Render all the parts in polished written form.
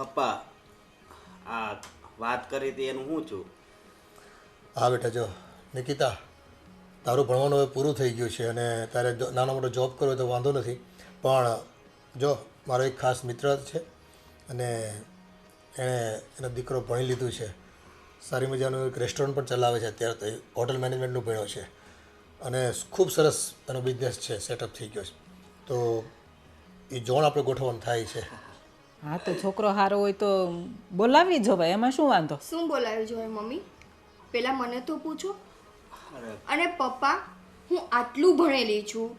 પપ્પા આ વાત કરી હતી એનું હું છું? હા બેટા, જો નિકિતા, તારું ભણવાનું હવે પૂરું થઈ ગયું છે અને તારે નાનો મોટો જોબ કરવો હોય તો વાંધો નથી. પણ જો મારો એક ખાસ મિત્ર છે અને એણે એનો દીકરો ભણી લીધું છે, સારી મજાનું એક રેસ્ટોરન્ટ પણ ચલાવે છે અત્યારે, તો એ હોટલ મેનેજમેન્ટનું ભણ્યો છે અને ખૂબ સરસ એનો બિઝનેસ છે, સેટઅપ થઈ ગયો છે. તો એ જોણ આપણે ગોઠવવાનું થાય છે. હા તો છોકરો સારો હોય તો બોલાવી જવાય, એમાં શું વાંધો? શું બોલાવી જોઈએ મમ્મી? પેલા મને તો પૂછો. અરે અને પપ્પા, હું આટલું ભણેલી છું,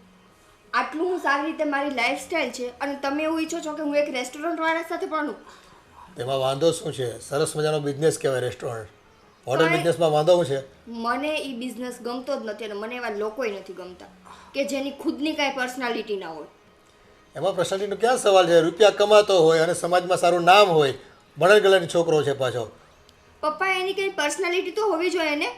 આટલું હું સારી રીતે મારી લાઈફસ્ટાઈલ છે, અને તમે એવું ઈચ્છો છો કે હું એક રેસ્ટોરન્ટવાળા સાથે ભણું? એમાં વાંધો શું છે? સરસ મજાનો બિઝનેસ કહેવાય રેસ્ટોરન્ટ. હોટલ પણ- બિઝનેસમાં વાંધો શું છે? મને એ બિઝનેસ ગમતો જ નથી અને મને એવા લોકોય નથી ગમતા કે જેની ખુદની કાંઈ પર્સનાલિટી ના હોય. એમાં પર્સનાલિટીનો ક્યાં સવાલ છે? રૂપિયા કમાતો હોય અને સમાજમાં સારું નામ હોય, ભણેલ ગણેલ છોકરો છે પાછો. પપ્પા, એની કંઈ પર્સનાલિટી તો હોવી જોઈએ ને.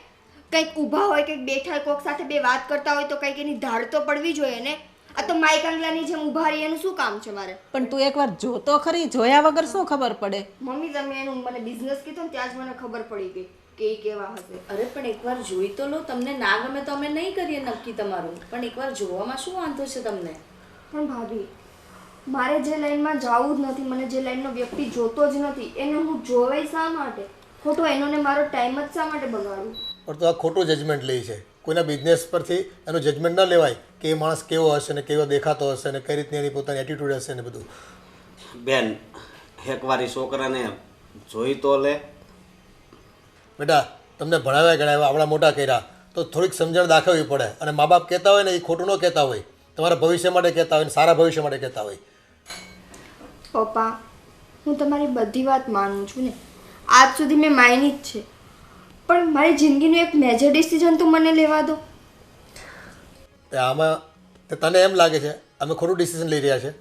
કંઈક ઊભા હોય, કંઈક બેઠા હોય, કોક સાથે બે વાત કરતા હોય તો કંઈક એની ધાડ તો પડવી જોઈએ ને. આ તો માઈક આંગલાની જેમ ઊભા રહી એનું શું કામ છે મારે? પણ તું એકવાર જોતો ખરી, જોયા વગર શું ખબર પડે? મમ્મી, તમે એનું મને બિઝનેસ કીધું ને ત્યાં જ મને ખબર પડી ગઈ કે એ કેવા હશે. અરે પણ એકવાર જોઈ તો લો. તમને ના ગમે તો અમે નહીં કરીએ નક્કી તમારું, પણ એકવાર જોવામાં શું વાંધો છે તમને? પણ ભાભી, મારે જે લાઈનમાં જવું જ નથી, મને જે લાઈનનો વ્યક્તિ જોતો જ નથી, એને હું જોવે શા માટે? ખોટો એનો ને મારો ટાઈમ જ શા માટે બગાડું? પણ તો આ ખોટું જજમેન્ટ લે છે. કોઈના બિઝનેસ પરથી એનું જજમેન્ટ ન લેવાય કે એ માણસ કેવો હશે ને કેવો દેખાતો હશે ને કઈ રીતની એની પોતાની એટીટ્યૂડ હશે ને બધું. બેન, એકવાર એ છોકરાને જોઈ તો લે. બેટા, તમને ભણાવ્યા ગણાવ્યા, આપણા મોટા કર્યા, તો થોડીક સમજણ દાખવવી પડે. અને મા બાપ કહેતા હોય ને એ ખોટું ન કહેતા હોય, તમારા ભવિષ્ય માટે કહેતા હોય ને સારા ભવિષ્ય માટે કહેતા હોય. પપ્પા, હું તમારી બધી વાત માનું છું ને, આજ સુધી મેં માની જ છે, પણ મારી જિંદગીનું એક મેજર ડિસિઝન તો મને લેવા દો. તે આમાં તે તને એમ લાગે છે અમે ખોટું ડિસિઝન લઈ રહ્યા છે?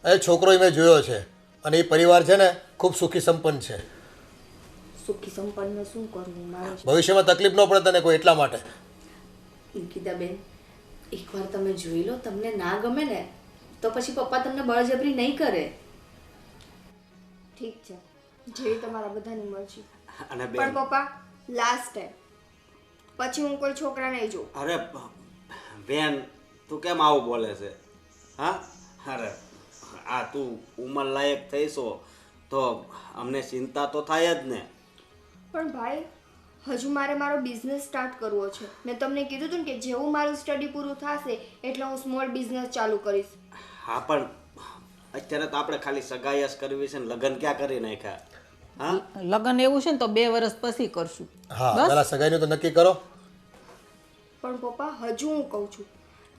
એ છોકરો મેં જોયો છે અને એ પરિવાર છે ને ખૂબ સુખી સંપન્ન છે. સુખી સંપન્ન શું કરવું મારે? ભવિષ્યમાં તકલીફ ન પડે તને કોઈ, એટલા માટે. નિકિતાબેન, એકવાર તમે જોઈ લો. તમને ના ગમે ને તો પછી પપ્પા તમને બળજબરી નહીં કરે. ઠીક છે, જેવી તમારા બધાની મરજી. અને પણ બેન, પપ્પા, લાસ્ટ ટાઈમ, પછી હું કોઈ છોકરા નહીં જોઉં. અરે બેન, તું કેમ આવું બોલે છે? હા, અરે આ તું ઉંમર લાયક થઈશો તો અમને ચિંતા તો થાય જ ને. પણ ભાઈ, હજુ મારે મારો બિઝનેસ સ્ટાર્ટ કરવો છે. મેં તમને કીધું હતું ને કે જેવું મારું સ્ટડી પૂરું થશે એટલે હું સ્મોલ બિઝનેસ ચાલુ કરીશ. હા, પણ અત્યારે તો આપણે ખાલી સગાઈ જ કરવી છે ને લગ્ન ક્યાં કરી નાખ્યા? હા, લગ્ન એવું છે ને તો 2 વર્ષ પછી કરશું. હા, પહેલાં સગાઈનું તો નક્કી કરો. પણ પપ્પા, હજુ હું કહું છું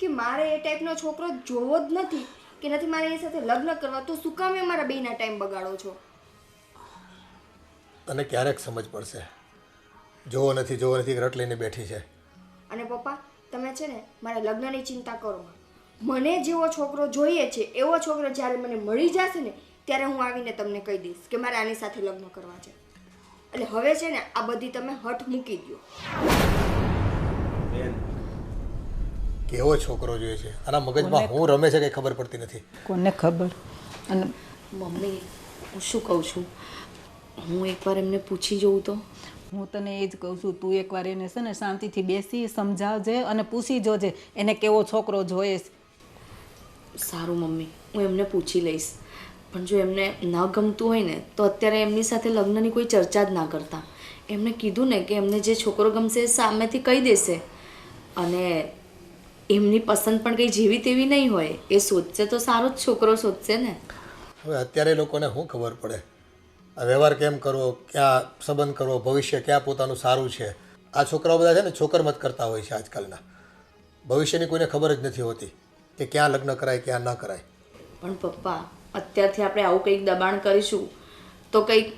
કે મારે એ ટાઈપનો છોકરો જોવો જ નથી કે નથી મારે એની સાથે લગ્ન કરવા. તો શું કામે મારા બેના ટાઈમ બગાડો છો? તને ક્યારેક સમજ પડશે. જોવો નથી રટ લઈને બેઠી છે. અને પપ્પા, તમે છે ને મારા લગ્નની ચિંતા કરો. મને જેવો છોકરો જોઈએ છે એવો છોકરો જ્યારે મને મળી જશે ને ત્યારે હું આવીને તમને કહી દઈશ કે મારે આની સાથે લગ્ન કરવા છે. એટલે હવે છે ને આ બધી તમે હઠ મૂકી દો. બેન, કેવો છોકરો જોઈએ છે? આના મગજમાં હું રમે છે કંઈ ખબર પડતી નથી. કોને ખબર? અને મમ્મી, હું શું કહું છું, હું એકવાર એમને પૂછી જોઉં તો. હું તને એ જ કહું છું, તું એકવાર એને છે ને શાંતિથી બેસી સમજાવજે અને પૂછી જોજે એને કેવો છોકરો જોઈએ છે. સારું મમ્મી, હું એમને પૂછી લઈશ. પણ જો એમને ન ગમતું હોય ને તો અત્યારે એમની સાથે લગ્નની કોઈ ચર્ચા જ ના કરતા. એમને કીધું ને કે એમને જે છોકરો ગમશે એ સામેથી કહી દેશે. અને એમની પસંદ પણ કંઈ જેવી તેવી નહીં હોય. એ શોધશે તો સારો જ છોકરો શોધશે ને. હવે અત્યારે લોકોને શું ખબર પડે આ વ્યવહાર કેમ કરવો, ક્યાં સંબંધ કરવો, ભવિષ્ય ક્યાં પોતાનું સારું છે? આ છોકરાઓ બધા છે ને છોકરમત કરતા હોય છે આજકાલના. ભવિષ્યની કોઈને ખબર જ નથી હોતી કે ક્યાં લગ્ન કરાય ક્યાં ન કરાય. પણ પપ્પા, અત્યારથી આપણે આવું કંઈક દબાણ કરીશું તો કંઈક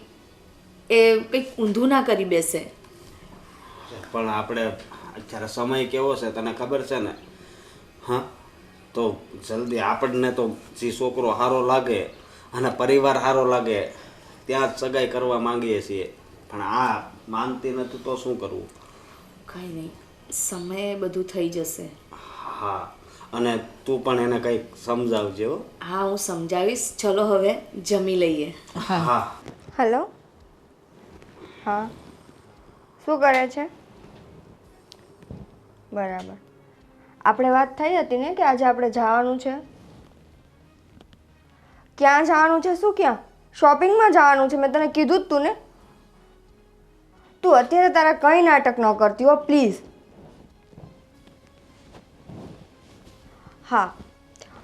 ઊંધું ના કરી બેસે. પણ આપણે અત્યારે સમય કેવો છે તને ખબર છે ને? હા, તો જલ્દી આપણને તો જે છોકરો સારો લાગે અને પરિવાર સારો લાગે ત્યાં જ સગાઈ કરવા માંગીએ છીએ, પણ આ માનતી નથી તો શું કરવું? કાંઈ નહીં, સમયે બધું થઈ જશે. હા, અને તું પણ એને કંઈક સમજાવજે હો. હા હું સમજાવીશ. ચલો હવે જમી લઈએ. હા હલો. હા, શું કરે છે? બરાબર. આપણે વાત થઈ હતી ને કે આજે આપણે જવાનું છે. ક્યાં જવાનું છે? શું ક્યાં? શોપિંગમાં જવાનું છે. મેં તને કીધું જ તું ને. તું અત્યારે તારા કંઈ નાટક ન કરતી હો પ્લીઝ. હા,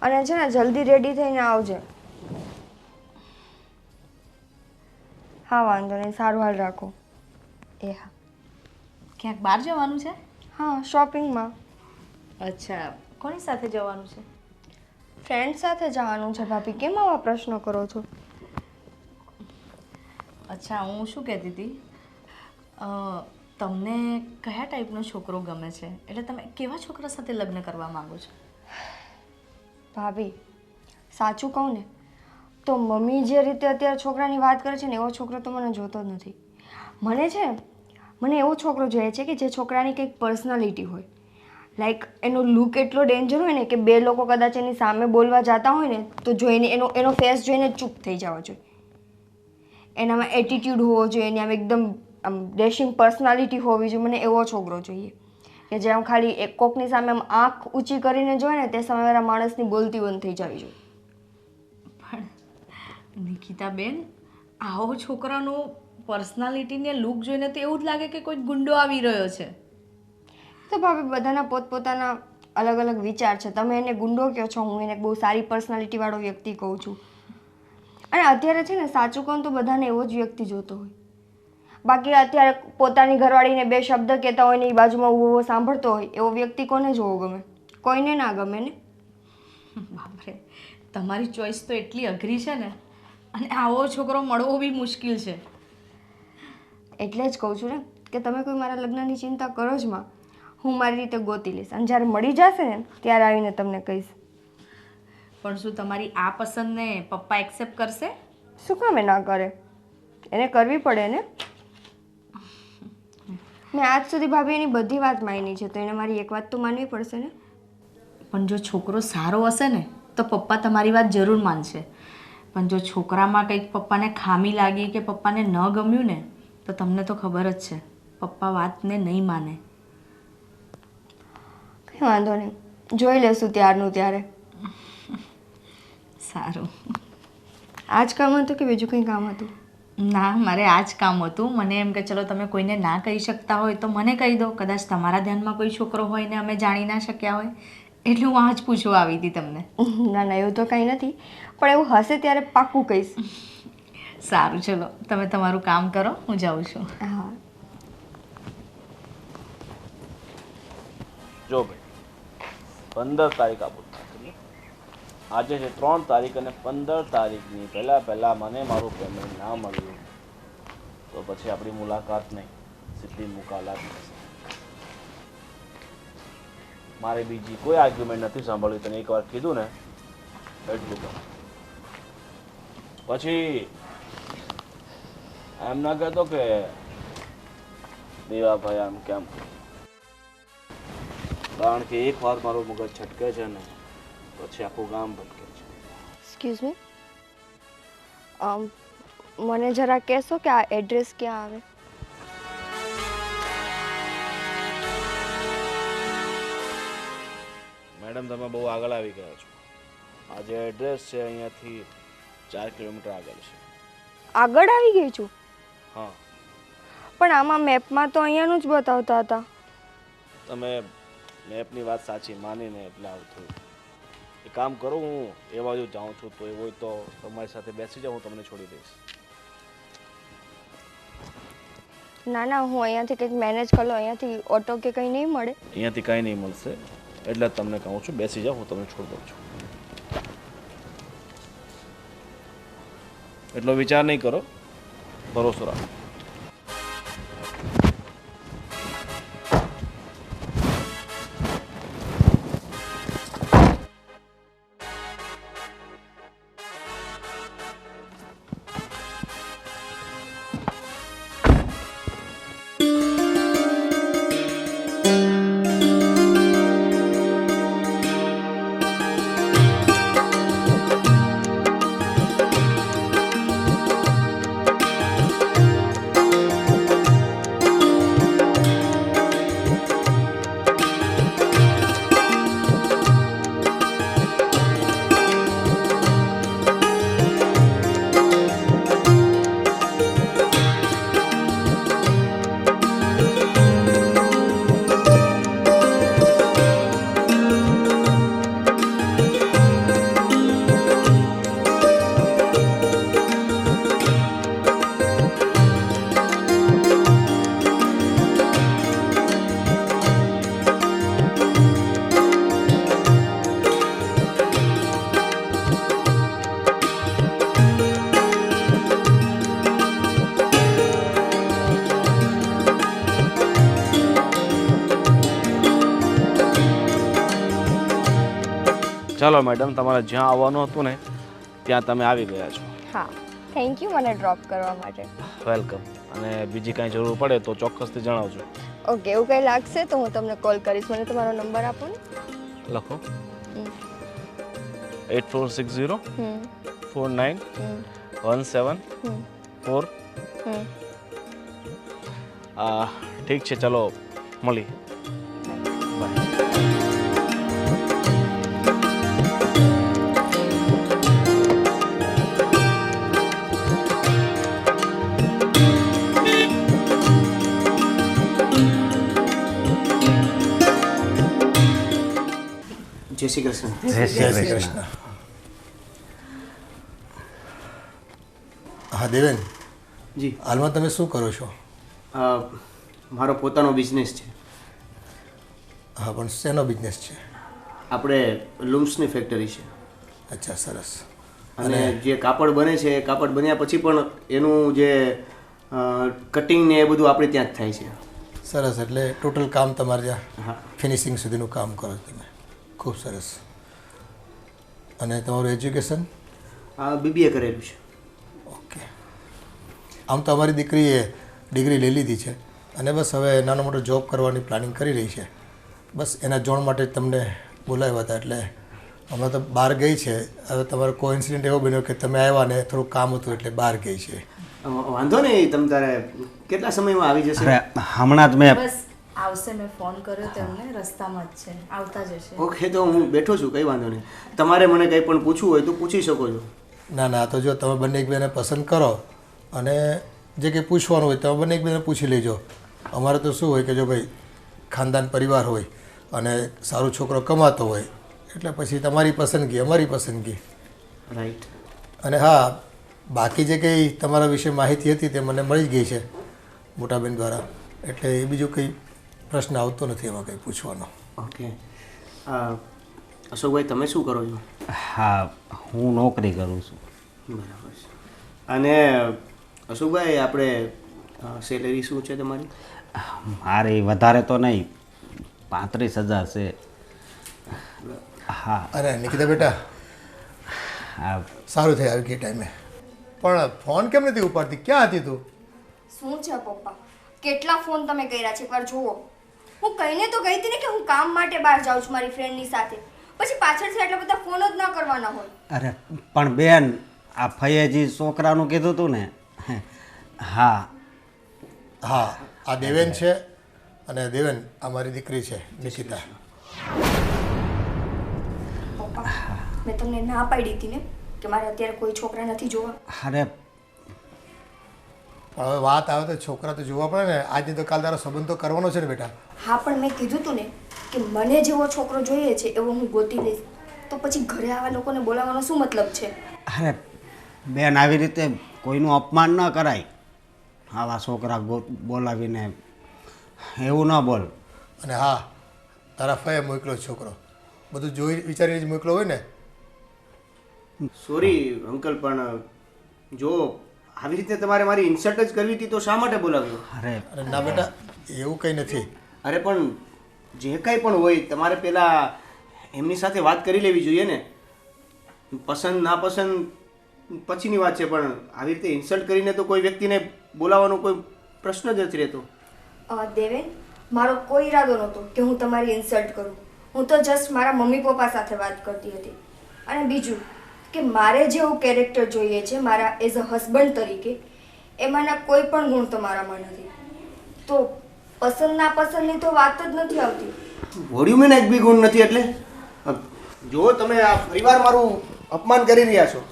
અને છે ને જલ્દી રેડી થઈને આવજે. હા વાંધો નહીં, સારું હાલ રાખો. એ હા. ક્યાંક બહાર જવાનું છે? હા, શોપિંગમાં. અચ્છા, કોની સાથે જવાનું છે? ફ્રેન્ડ સાથે જવાનું છે ભાભી. કેમ આવા પ્રશ્નો કરો છો? અચ્છા, હું શું કહેતી હતી, તમને કયા ટાઈપનો છોકરો ગમે છે? એટલે તમે કેવા છોકરા સાથે લગ્ન કરવા માંગો છો? ભાભી, સાચું કહું ને તો મમ્મી જે રીતે અત્યારે છોકરાની વાત કરે છે ને એવો છોકરો તો મને જોતો જ નથી. મને એવો છોકરો જોઈએ છે કે જે છોકરાની કંઈક પર્સનાલિટી હોય. લાઈક એનો લુક એટલો ડેન્જર હોય ને કે બે લોકો કદાચ એની સામે બોલવા જતા હોય ને તો જોઈને એનો ફેસ જોઈને ચૂપ થઈ જવો જોઈએ. એનામાં એટીટ્યૂડ હોવો જોઈએ, એની આમ એકદમ આમ ડેશિંગ પર્સનાલિટી હોવી જોઈએ. મને એવો છોકરો જોઈએ કે જે આમ ખાલી એક કોકની સામે આમ આંખ ઊંચી કરીને જોઈએ ને તે સામેવાળા માણસની બોલતી બંધ થઈ જવી જોઈએ. પણ નિકિતાબેન, આવો છોકરાનું પર્સનાલિટીને લુક જોઈને તો એવું જ લાગે કે કોઈ ગુંડો આવી રહ્યો છે. તો ભાભી બધાના પોતપોતાના અલગ અલગ વિચાર છે. તમે એને ગુંડો કહો છો, હું એને બહુ સારી પર્સનાલિટીવાળો વ્યક્તિ કહું છું. અને અત્યારે છે ને સાચું કહું તો બધાને એવો જ વ્યક્તિ જોતો હોય. બાકી અત્યારે પોતાની ઘરવાળીને બે શબ્દ કહેતા હોય ને એ બાજુમાં ઊભો સાંભળતો હોય એવો વ્યક્તિ કોને જોવો ગમે? કોઈને ના ગમે ને. બાપરે, તમારી ચોઈસ તો એટલી અઘરી છે ને, અને આવો છોકરો મળવો બી મુશ્કેલ છે. એટલે જ કહું છું ને કે તમે કોઈ મારા લગ્નની ચિંતા કરો જ માં. હું મારી રીતે ગોતી લઈશ અને જ્યારે મળી જશે ને ત્યારે આવીને તમને કહીશ. પણ શું તમારી આ પસંદને પપ્પા એક્સેપ્ટ કરશે? શું કામ એ ના કરે? એને કરવી પડે ને. મેં આજ સુધી ભાભી એની બધી વાત માની છે તો એને મારી એક વાત તો માનવી પડશે ને. પણ જો છોકરો સારો હશે ને તો પપ્પા તમારી વાત જરૂર માનશે. પણ જો છોકરામાં કંઈક પપ્પાને ખામી લાગી કે પપ્પાને ન ગમ્યું ને તો તમને તો ખબર જ છે, પપ્પા વાતને નહીં માને. કંઈ વાંધો નહીં, જોઈ લેશું ત્યારનું ત્યારે. સારું. આ જ કામ હતું કે બીજું કંઈ કામ હતું? ના, મારે આ જ કામ હતું. મને એમ કે ચલો તમે કોઈને ના કહી શકતા હોય તો મને કહી દો. કદાચ તમારા ધ્યાનમાં કોઈ છોકરો હોય ને અમે જાણી ના શક્યા હોય, એટલે હું આ જ પૂછવા આવી હતી તમને. ના ના, એવું તો કંઈ નથી, પણ એવું હશે ત્યારે પાક્કું કહીશ. સારું, ચલો તમે તમારું કામ કરો, હું જાઉં છું. હા. જો ભાઈ, 15 તારીખ આપું છું. આજે છે 3 તારીખ અને 15 તારીખની પહેલાં મને મારું પેમેન્ટ ના મળ્યું તો પછી આપણી મુલાકાત નહીં, સીધી મુકાલાત થશે. મારે બીજી કોઈ આર્ગ્યુમેન્ટ નથી સાંભળવી. તને એકવાર કીધું ને એટલું કહું. પછી એમ ના કહેતો કે દેવાભાઈ આમ કેમ, કારણ કે એક વાર મારું મગજ છટકે છે ને પછી આખું ગામ ભટકે છે. એક્સક્યુઝ મી, મને જરા કહેશો કે આ એડ્રેસ ક્યાં આવે? મેડમ, તમે બહુ આગળ આવી ગયા છો. આ જે એડ્રેસ છે અહીંયાથી 4 કિલોમીટર આગળ છે. આગળ આવી ગઈ છું? હા. પણ આમાં મેપમાં તો અહીંયાનું જ બતાવતા હતા. તમે મેપની વાત સાચી માનીને એટલે આવું થયું. એક કામ કરો, હું એ બાજુ જાઉં છું, તો એવું હોય તો તમારી સાથે બેસી જાઉં, હું તમને છોડી દઈશ. ના ના, હું અહીંયાથી કંઈક મેનેજ કરી લો. અહીંયાથી ઓટો કે કંઈ નહીં મળે? અહીંયાથી કાંઈ નહીં મળશે, એટલે જ તમને કહું છું બેસી જાઓ, હું તમને છોડી દઉં છું. એટલો વિચાર નહીં કરો, ભરોસો રાખો. ચાલો મેડમ, તમારે જ્યાં આવવાનું હતું ને ત્યાં તમે આવી ગયા છો. હા, થેન્ક યુ મને ડ્રોપ કરવા માટે. વેલકમ. અને બીજી કાંઈ જરૂર પડે તો ચોક્કસથી જણાવજો. ઓકે, એવું કંઈ લાગશે તો હું તમને કોલ કરીશ. મને તમારો નંબર આપો ને. લખો 8460 49 17 4. ઠીક છે, ચલો મળી. બાય. જય શ્રી કૃષ્ણ. જય શ્રી કૃષ્ણ. હા દેવેન, જી, હાલમાં તમે શું કરો છો? મારો પોતાનો બિઝનેસ છે. હા, પણ શેનો બિઝનેસ છે? આપણે લૂમ્સની ફેક્ટરી છે. અચ્છા, સરસ. અને જે કાપડ બને છે એ કાપડ બન્યા પછી પણ એનું જે કટિંગ ને એ બધું આપણે ત્યાં જ થાય છે. સરસ, એટલે ટોટલ કામ તમારે ત્યાં હા. ફિનિશિંગ સુધીનું કામ કરો છો તમે. ખૂબ સરસ. અને તમારું એજ્યુકેશન? BBA કરેલું છે. ઓકે. આમ તો અમારી દીકરીએ ડિગ્રી લઈ લીધી છે અને બસ હવે નાનો મોટો જોબ કરવાની પ્લાનિંગ કરી રહી છે. બસ એના જોણ માટે તમને બોલાવ્યા હતા. એટલે હમણાં તો બહાર ગઈ છે. હવે તમારો કોઇન્સિડન્ટ એવો બન્યો કે તમે આવ્યા ને થોડું કામ હતું એટલે બહાર ગઈ છે. વાંધો નહીં, તમ તારે કેટલા સમયમાં આવી જશે? અરે હમણાં જ મેં બસ આવશે, મેં ફોન કર્યો તેમને, રસ્તામાં જ છે, આવતા જ હશે. ઓકે, તો હું બેઠો છું, કંઈ વાંધો નહીં. તમારે મને કંઈ પણ પૂછવું હોય તો પૂછી શકો છો. ના ના, તો જો તમે બંને એકબીજાને પસંદ કરો અને જે કંઈ પૂછવાનું હોય તમે બંને એકબીજાને પૂછી લેજો. અમારે તો શું હોય કે જો ભાઈ ખાનદાન પરિવાર હોય અને સારો છોકરો કમાતો હોય એટલે પછી તમારી પસંદગી અમારી પસંદગી. રાઈટ. અને હા, બાકી જે કંઈ તમારા વિશે માહિતી હતી તે મને મળી જ ગઈ છે મોટાબેન દ્વારા. એટલે એ બીજું કંઈ પ્રશ્ન આવતો નથી એમાં કંઈ પૂછવાનો. ઓકે. અશોકભાઈ, તમે શું કરો છો? હા, હું નોકરી કરું છું. બરાબર છે. અને અશોકભાઈ, આપણે સેલેરી શું છે તમારી? મારી વધારે તો નહીં, 35,000 છે. હા. અરે નિકિતા બેટા, હા, સારું થઈ આવી ગઈ ટાઈમે. પણ ફોન કેમ નથી ઉપાડતી? ક્યાં હતી તું? શું છે પપ્પા, કેટલા ફોન તમે કર્યા છે? એકવાર જુઓ. હું કહીને તો ગઈ હતી ને કે હું કામ માટે બહાર જાઉં છું મારી ફ્રેન્ડની સાથે. પછી પાછળથી એટલા બધા ફોન જ ના કરવાના હોય. અરે પણ બેન, આ ફૈયાજી છોકરાનું કીધું હતું ને. હા હા, આ દેવેન છે અને દેવેન આ મારી દીકરી છે નિકિતા. પપ્પા, મેં તમને ના પાડી હતી ને કે મારે અત્યારે કોઈ છોકરા નથી જોવા. અરે પણ હવે વાત આવે તો છોકરા તો જોવા પડે ને. આજની તો કાલ તારો સંબંધ તો કરવાનો છે ને બેટા. હા, પણ મેં કીધું તું ને કે મને જેવો છોકરો જોઈએ છે એવો હું ગોતી લઈશ. તો પછી ઘરે આવા લોકોને બોલાવવાનો શું મતલબ છે? અરે બેન, આવી રીતે કોઈનું અપમાન ન કરાય. આવા છોકરા બોલાવીને એવું ન બોલ. અને હા, તારા ફઈએ મોકલો છોકરો. બધું જોઈ વિચારીને જ મોકલો હોય ને. સોરી અંકલ, પણ જો આવી રીતે તમારે મારી ઇન્સલ્ટ જ કરવી હતી તો શા માટે બોલાવ્યો? અરે અરે ના બેટા, એવું કંઈ નથી. અરે પણ જે કાંઈ પણ હોય તમારે પહેલાં એમની સાથે વાત કરી લેવી જોઈએ ને. પસંદ નાપસંદ પછીની વાત છે, પણ આવી રીતે ઇન્સલ્ટ કરીને તો કોઈ વ્યક્તિને બોલાવવાનો કોઈ પ્રશ્ન જ નથી રહેતો. દેવેન, મારો કોઈ ઈરાદો નહોતો કે હું તમારી ઇન્સલ્ટ કરું. હું તો જસ્ટ મારા મમ્મી પપ્પા સાથે વાત કરતી હતી. અને બીજું કે મારે જેવું કેરેક્ટર જોઈએ છે મારા એઝ અ હસબન્ડ તરીકે, એમાંના કોઈ પણ ગુણ તો મારામાં નથી. તો પસંદ નાપસંદની તો વાત જ નથી આવતી. વોડ્યુમેન એક બી ગુણ નથી એટલે? જો તમે આ પરિવાર મારું અપમાન કરી રહ્યા છો.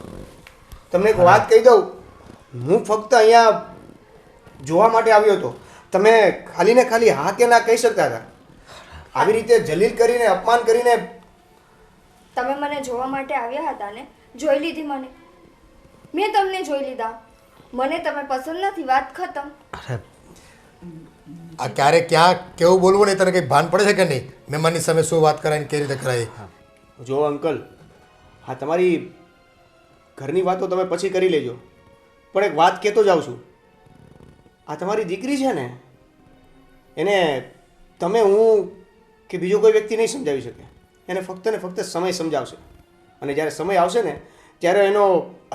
તમને એક વાત કહી દઉં, હું ફક્ત અહીંયા જોવા માટે આવ્યો હતો. તમે ખાલી ને ખાલી હા કે ના કહી શકતા હતા. આવી રીતે જલીલ કરીને અપમાન કરીને. તમે મને જોવા માટે આવ્યા હતા ને, જોઈ લીધી મને. મેં તમને જોઈ લીધા. મને તમે પસંદ નથી, વાત ખતમ. આ ક્યારે ક્યાં કેવું બોલવું ને તને કંઈ ભાન પડે છે કે નહીં? મહેમાનની સામે શું વાત કરાય ને કેવી રીતે કરાય? જો અંકલ, હા તમારી ઘરની વાતો તમે પછી કરી લેજો, પણ એક વાત કહેતો જાઉં છું. આ તમારી દીકરી છે ને, એને તમે હું કે બીજો કોઈ વ્યક્તિ નહીં સમજાવી શકે. એને ફક્ત ને ફક્ત સમય સમજાવશે. અને જ્યારે સમય આવશે ને ત્યારે એનો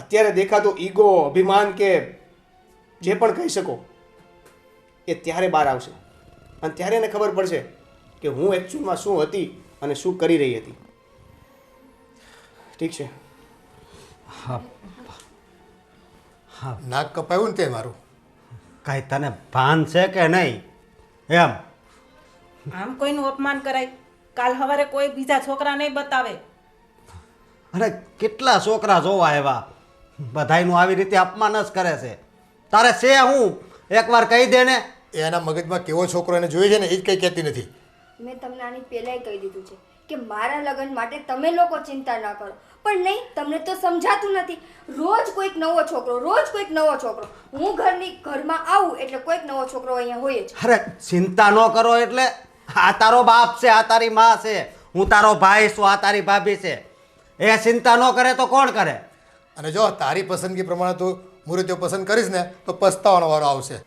અત્યારે દેખાતો ઈગો અભિમાન કે જે પણ કહી શકો એ ત્યારે બહાર આવશે અને ત્યારે એને ખબર પડશે કે હું એકચ્યુઅલમાં શું હતી અને શું કરી રહી હતી. ઠીક છે? નાક કપાયું ને તે મારું. કાંઈ તને ભાન છે કે નહીં એમ? આમ કોઈનું અપમાન કરાય? કાલ સવારે કોઈ બીજા છોકરા નહીં બતાવે. અરે કેટલા છોકરા જોવા આવ્યા, બધાયનું આવી રીતે અપમાન જ કરે છે. તારે છે હું એકવાર કહી દે ને. એ એના મગજમાં કેવો છોકરો એને જોઈએ છે ને એ જ કંઈ કહેતી નથી. મેં તમને આની પહેલાંય કહી દીધું છે કે મારા લગ્ન માટે તમે લોકો ચિંતા ના કરો, પણ નહીં, તમને તો સમજાતું નથી. રોજ કોઈક નવો છોકરો, રોજ કોઈક નવો છોકરો. હું ઘરમાં આવું એટલે કોઈક નવો છોકરો અહીંયા હોય જ. અરે ચિંતા ન કરો એટલે આ તારો બાપ છે, આ તારી માં છે, હું તારો ભાઈ છું, આ તારી ભાભી છે. એ ચિંતા ન કરે તો કોણ કરે? અને જો તારી પસંદગી પ્રમાણે તું મૂર્તિઓ પસંદ કરીશ ને તો પસ્તાવાનો વારો આવશે.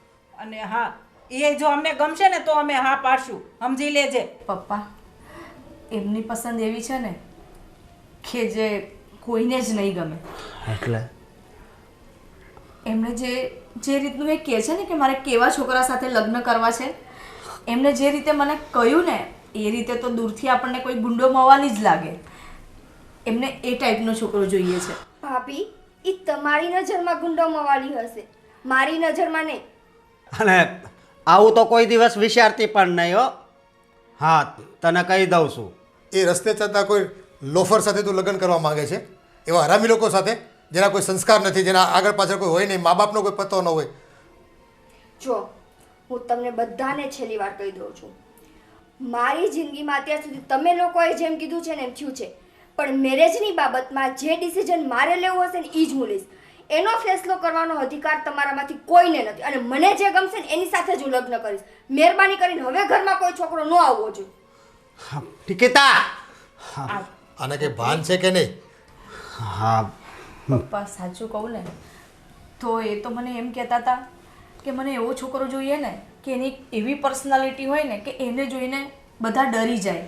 અને હા, એ જો અમને ગમશે ને તો અમે હા પાડશું, સમજી લેજે. પપ્પા, એમની પસંદ એવી છે ને કે જે કોઈને જ નહીં ગમે. એટલે એમને જે રીતનું એ કહે છે ને કે મારે કેવા છોકરા સાથે લગ્ન કરવા છે, એમને જે રીતે મને કહ્યું ને એ રીતે તો દૂરથી આપણને કોઈ ગુંડો મવાની જ લાગે. એમને એ ટાઈપનો છોકરો જોઈએ છે. ભાભી, એ તમારી નજરમાં ગુંડો મવાલી હશે, મારી નજરમાં નહીં. અને આવું તો કોઈ દિવસ વિચારતી પણ નહીં હો. હા, તને કહી દઉં છું. એ રસ્તે જતા કોઈ લોફર સાથે તું લગ્ન કરવા માંગે છે, એવા હરામી લોકો સાથે જેના કોઈ સંસ્કાર નથી, જેના આગળ પાછળ કોઈ હોય નહીં, મા બાપનો કોઈ પત્તો ન હોય. જો હું તમને બધાને છેલ્લી વાર કહી દઉં છું, મારી જિંદગીમાં અત્યાર સુધી તમે લોકોએ જેમ કીધું છે ને એમ થયું છે, પણ મેરેજની બાબતમાં જે ડિસિઝન મારે લેવું હશે ને એ જ હું લઈશ. એનો ફેસલો કરવાનો અધિકાર તમારામાંથી કોઈને નથી, અને મને જે ગમશે ને એની સાથે જ હું લગ્ન કરીશ. મહેરબાની કરીને હવે ઘરમાં કોઈ છોકરો ન આવવો જોઈએ. ટિકિતા. આને કંઈ ભાન છે કે નહીં? હા પપ્પા, સાચું કહું ને તો એ તો મને એમ કહેતા હતા કે મને એવો છોકરો જોઈએ ને કે એની એવી પર્સનાલિટી હોય ને કે એને જોઈને બધા ડરી જાય.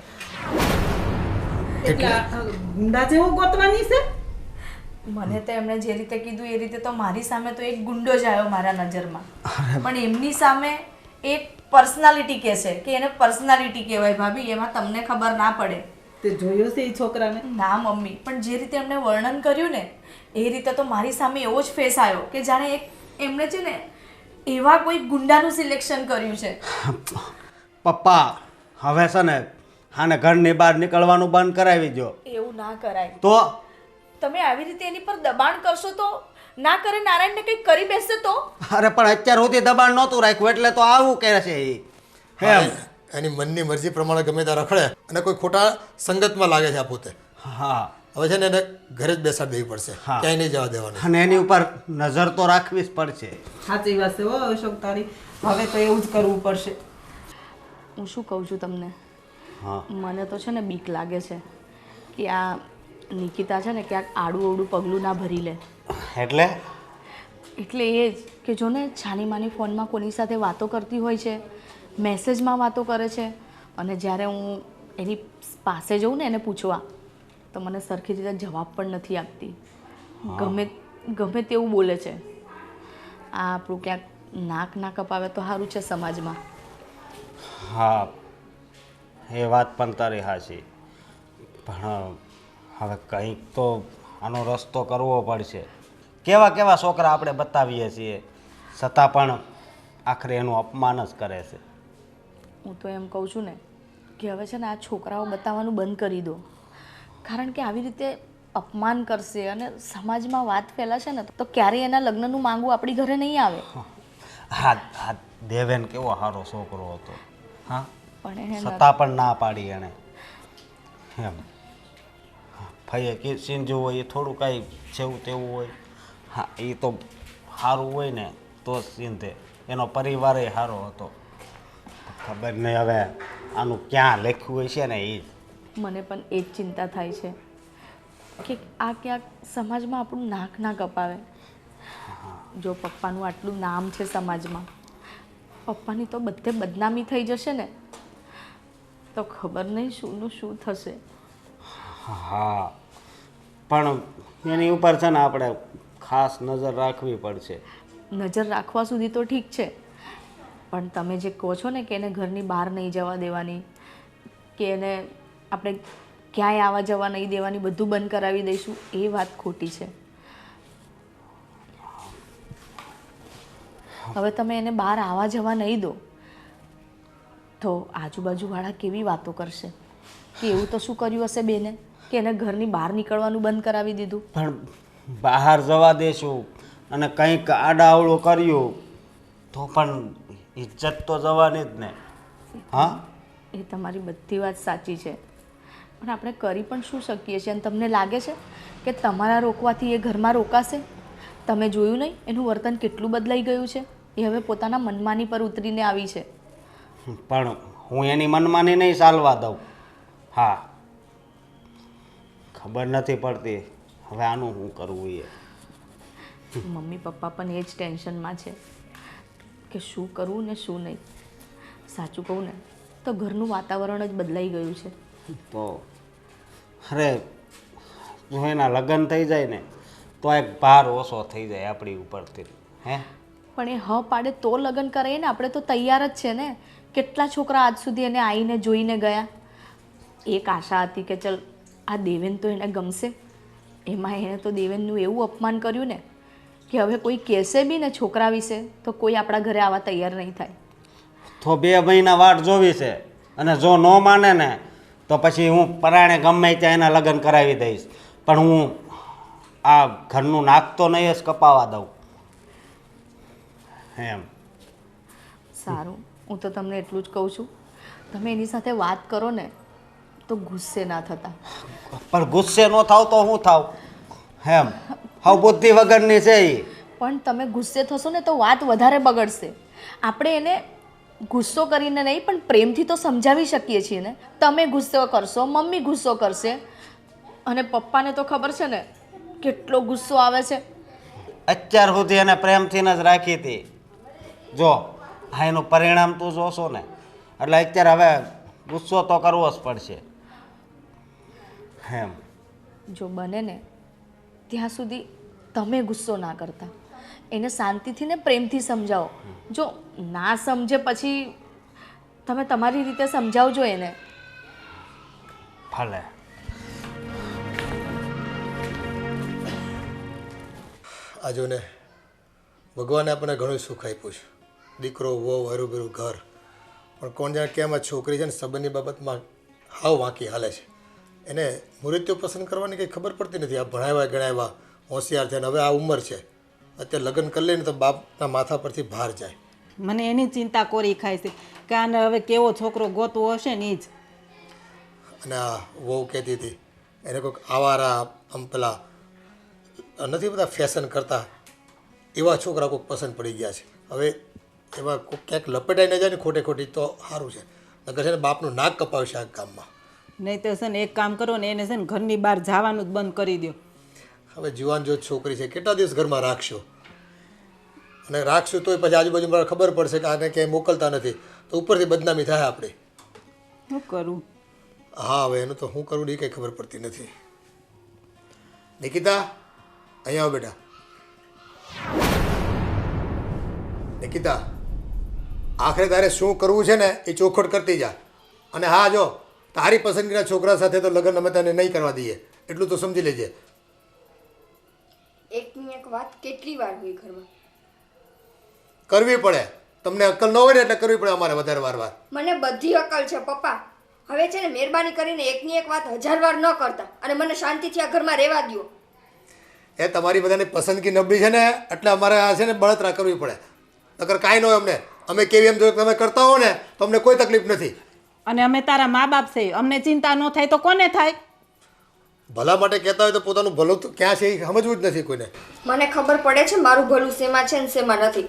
એટલે ગુંડા જેવું ગોતવાની છે? મને તો એમણે જે રીતે કીધું એ રીતે તો મારી સામે તો એક ગુંડો જ આવ્યો મારા નજરમાં, પણ એમની સામે એક પર્સનાલિટી કહે છે કે એને પર્સનાલિટી કહેવાય. ભાભી, એમાં તમને ખબર ના પડે. તે જોયો છે એ છોકરાને? ના મમ્મી, પણ જે રીતે એમણે વર્ણન કર્યું ને એ રીતે તો મારી સામે એવો જ ફેસ આવ્યો કે જાણે એમણે છે ને એવા કોઈ ગુંડાનું સિલેક્શન કર્યું છે. પપ્પા, હવે છે ને આને ઘરની બહાર નીકળવાનું બંધ કરાવી દો. એવું ના કરાય. તો તમે આવી રીતે એની પર દબાણ કરશો તો ના કરે, નારાયણને કંઈક કરી બેસશે તો? અરે પણ અત્યાર સુધી દબાણ નહોતું રાખ્યું એટલે તો આવું કહે છે એ. એમ એની મનની મરજી પ્રમાણે ગમે ત્યાં રખડે અને કોઈ ખોટા સંગતમાં લાગે છે આ પોતે. હા, હવે છે ને એને ઘરે જ બેસાડી દેવી પડશે, હા. ક્યાંય નહીં જવા દેવાની. અને એની ઉપર નજર તો રાખવી જ પડશે. સાચી વાત છે હો અશોક તારી. હવે તો એવું જ કરવું પડશે. હું શું કહું છું તમને, હા, મને તો છે ને બીક લાગે છે કે આ નિકિતા છે ને ક્યાંક આડું અવડું પગલું ના ભરી લે. એટલે એટલે એ જ કે જો ને છાની માની ફોનમાં કોની સાથે વાતો કરતી હોય છે, મેસેજમાં વાતો કરે છે, અને જ્યારે હું એની પાસે જઉં ને એને પૂછવા તો મને સરખી રીતે જવાબ પણ નથી આપતી. ગમે તેવું બોલે છે. આ આપણું ક્યાંક નાક ના કપાવે તો સારું છે સમાજમાં. હા, એ વાત પણ તારી હાચી, પણ હવે કંઈક તો આનો રસ્તો કરવો પડશે. કેવા કેવા છોકરા આપણે બતાવીએ છીએ છતાં પણ આખરે એનું અપમાન જ કરે છે. હું તો એમ કહું છું ને કે હવે છે ને આ છોકરાઓ બતાવવાનું બંધ કરી દો, કારણ કે આવી રીતે અપમાન કરશે અને સમાજમાં વાત ફેલાશે ને તો ક્યારેય એના લગ્નનું માંગવું આપણી ઘરે નહીં આવે. હા, હા, દેવેન કેવો સારો છોકરો હતો. હા, પણ એને છતાં પણ ના પાડી એણે. એમ ભાઈએ કે સીન જેવું હોય એ થોડું કાંઈ જેવું તેવું હોય. હા, એ તો સારું હોય ને તો સીંધે. એનો પરિવાર એ સારો હતો. ખબર નહીં હવે આનું ક્યાં લખ્યું હોય છે ને એ જ. મને પણ એ જ ચિંતા થાય છે કે આ ક્યાંક સમાજમાં આપણું નાક ના કપાવે. જો પપ્પાનું આટલું નામ છે સમાજમાં, પપ્પાની તો બધે બદનામી થઈ જશે ને તો ખબર નહીં શુંનું શું થશે. હા, પણ એની ઉપર છે ને આપણે ખાસ નજર રાખવી પડશે. નજર રાખવા સુધી તો ઠીક છે, પણ તમે જે કહો છો ને કે એને ઘરની બહાર નહીં જવા દેવાની, કે એને આપણે ક્યાંય આવવા જવા નહીં દેવાની, બધું બંધ કરાવી દઈશું, એ વાત ખોટી છે. હવે તમે એને બહાર આવવા જવા નહીં દો તો આજુબાજુવાળા કેવી વાતો કરશે કે એવું તો શું કર્યું હશે બેને કે એને ઘરની બહાર નીકળવાનું બંધ કરાવી દીધું. પણ બહાર જવા દેશું અને કંઈક આડાઅવળું કર્યું તો પણ ઇજ્જત તો જવાની જ ને. હા, એ તમારી બધી વાત સાચી છે, પણ આપણે કરી પણ શું શકીએ છીએ? અને તમને લાગે છે કે તમારા રોકવાથી એ ઘરમાં રોકાશે? તમે જોયું નહીં એનું વર્તન કેટલું બદલાઈ ગયું છે? એ હવે પોતાના મનમાની પર ઉતરીને આવી છે. પણ હું એની મનમાની નહીં ચાલવા દઉં. હા, ખબર નથી પડતી હવે આનું શું કરવું એ. મમ્મી પપ્પા પણ એ જ ટેન્શનમાં છે કે શું કરવું ને શું નહીં. સાચું કહું ને તો ઘરનું વાતાવરણ જ બદલાઈ ગયું છે. તો અરે જો એના લગ્ન થઈ જાય ને તો એક ભાર ઓછો થઈ જાય આપણી ઉપરથી. હે, પણ એ હ પાડે તો લગ્ન કરે ને, આપણે તો તૈયાર જ છે ને. કેટલા છોકરા આજ સુધી એને આવીને જોઈને ગયા. એક આશા હતી કે ચલ આ દેવેન તો એને ગમશે, એમાં એણે તો દેવેનનું એવું અપમાન કર્યું ને કે હવે કોઈ કહેશે બી ને છોકરા વિશે તો કોઈ આપણા ઘરે આવવા તૈયાર નહીં થાય. તો 2 મહિના વાટ જોવી છે અને જો ન માને ને તો પછી હું પરાણે ગમે ત્યાં એના લગ્ન કરાવી દઈશ, પણ હું આ ઘરનું નાક તો નહીં જ કપાવા દઉં. એમ. સારું, હું તો તમને એટલું જ કહું છું, તમે એની સાથે વાત કરો ને તો ગુસ્સે ના થતા. પણ ગુસ્સે ન થાવ તો હું થાવ? એમ હાવ બુદ્ધિ વગરની છે એ. પણ તમે ગુસ્સે થશો ને તો વાત વધારે બગડશે. આપણે એને ગુસ્સો કરીને નહીં પણ પ્રેમથી તો સમજાવી શકીએ છીએ ને. તમે ગુસ્સો કરશો, મમ્મી ગુસ્સો કરશે, અને પપ્પાને તો ખબર છે ને કેટલો ગુસ્સો આવે છે. અત્યાર સુધી એને પ્રેમથી જ રાખી હતી. જો હા, એનું પરિણામ તું જોશો ને એટલે અત્યારે હવે ગુસ્સો તો કરવો જ પડશે. એમ. જો બને ને ત્યાં સુધી તમે ગુસ્સો ના કરતા, એને શાંતિથી ને પ્રેમથી સમજાવો. જો ના સમજે પછી તમે તમારી રીતે સમજાવજો એને. ભલે. આ જો ને ભગવાને આપણને ઘણું સુખ આપ્યું છે, દીકરો વહુ હરુભરું ઘર, પણ કોણ જાણે કેમ આ છોકરી છે ને સંબંધની બાબતમાં હાવ વાંકી હાલે છે. એને મૃત્યુ પસંદ કરવાની કંઈ ખબર પડતી નથી. આ ભણાવ્યા ગણાવ્યા હોશિયાર થયા, હવે આ ઉંમર છે, અત્યારે લગ્ન કરી લે ને તો બાપના માથા પરથી ભાર જાય. મને એની ચિંતા કોરી ખાય છે કે આને હવે કેવો છોકરો ગોતવો હશે ને એ જ. અને આ વહુ કહેતી હતી એને કોઈક આવારા આમ પેલા નથી બધા ફેશન કરતા એવા છોકરા કોઈક પસંદ પડી ગયા છે. હવે એવા કોઈક ક્યાંક લપેટાઈ ન જાય ને ખોટે ખોટી તો સારું છે, નકર છે ને બાપનું નાક કપાવશે આ ગામમાં. નહીં તો છે ને એક કામ કરો ને એને છે ને ઘરની બહાર જવાનું જ બંધ કરી દો. હવે જુવાન જો છોકરી છે, કેટલા દિવસ ઘરમાં રાખશો? અને રાખશું તોય પછી આજુબાજુ ખબર પડશે કે આને ક્યાંય મોકલતા નથી તો ઉપરથી બદનામી થાય આપણી. શું કરું? હા, હવે એનું તો શું કરવું એ કંઈ ખબર પડતી નથી. નિકિતા, અહીંયા આવો બેટા. નિકિતા, આખરે તારે શું કરવું છે ને એ ચોખવટ કરતી જા. અને હા, જો તારી પસંદગીના છોકરા સાથે તો લગ્ન અમે તને નહીં કરવા દઈએ, એટલું તો સમજી લેજે. એકની એક વાત કેટલી વાર હોય ઘરમાં? કરવી પડે. તમને અક્કલ ન હોય ને એટલે કરવી પડે અમારે વધારે વાર. મને બધી અકલ છે પપ્પા. હવે છે ને મહેરબાની કરીને એકની એક વાત 1000 વાર ન કરતા અને મને શાંતિથી આ ઘરમાં રહેવા દો. એ તમારી બધાની પસંદગી નબળી છે ને એટલે અમારે આ છે ને બળતરા કરવી પડે, નકર કાંઈ ન હોય અમને. અમે કેવી એમ જો તમે કરતા હો ને તો અમને કોઈ તકલીફ નથી. અને અમે તારા મા બાપ છે, અમને ચિંતા ન થાય તો કોને થાય? ભલા માટે કહેતા હોય તો પોતાનું ભલું ક્યાં છે એ સમજવું જ નથી કોઈને. મને ખબર પડે છે મારું ભલું શેમાં છે ને શેમાં નથી.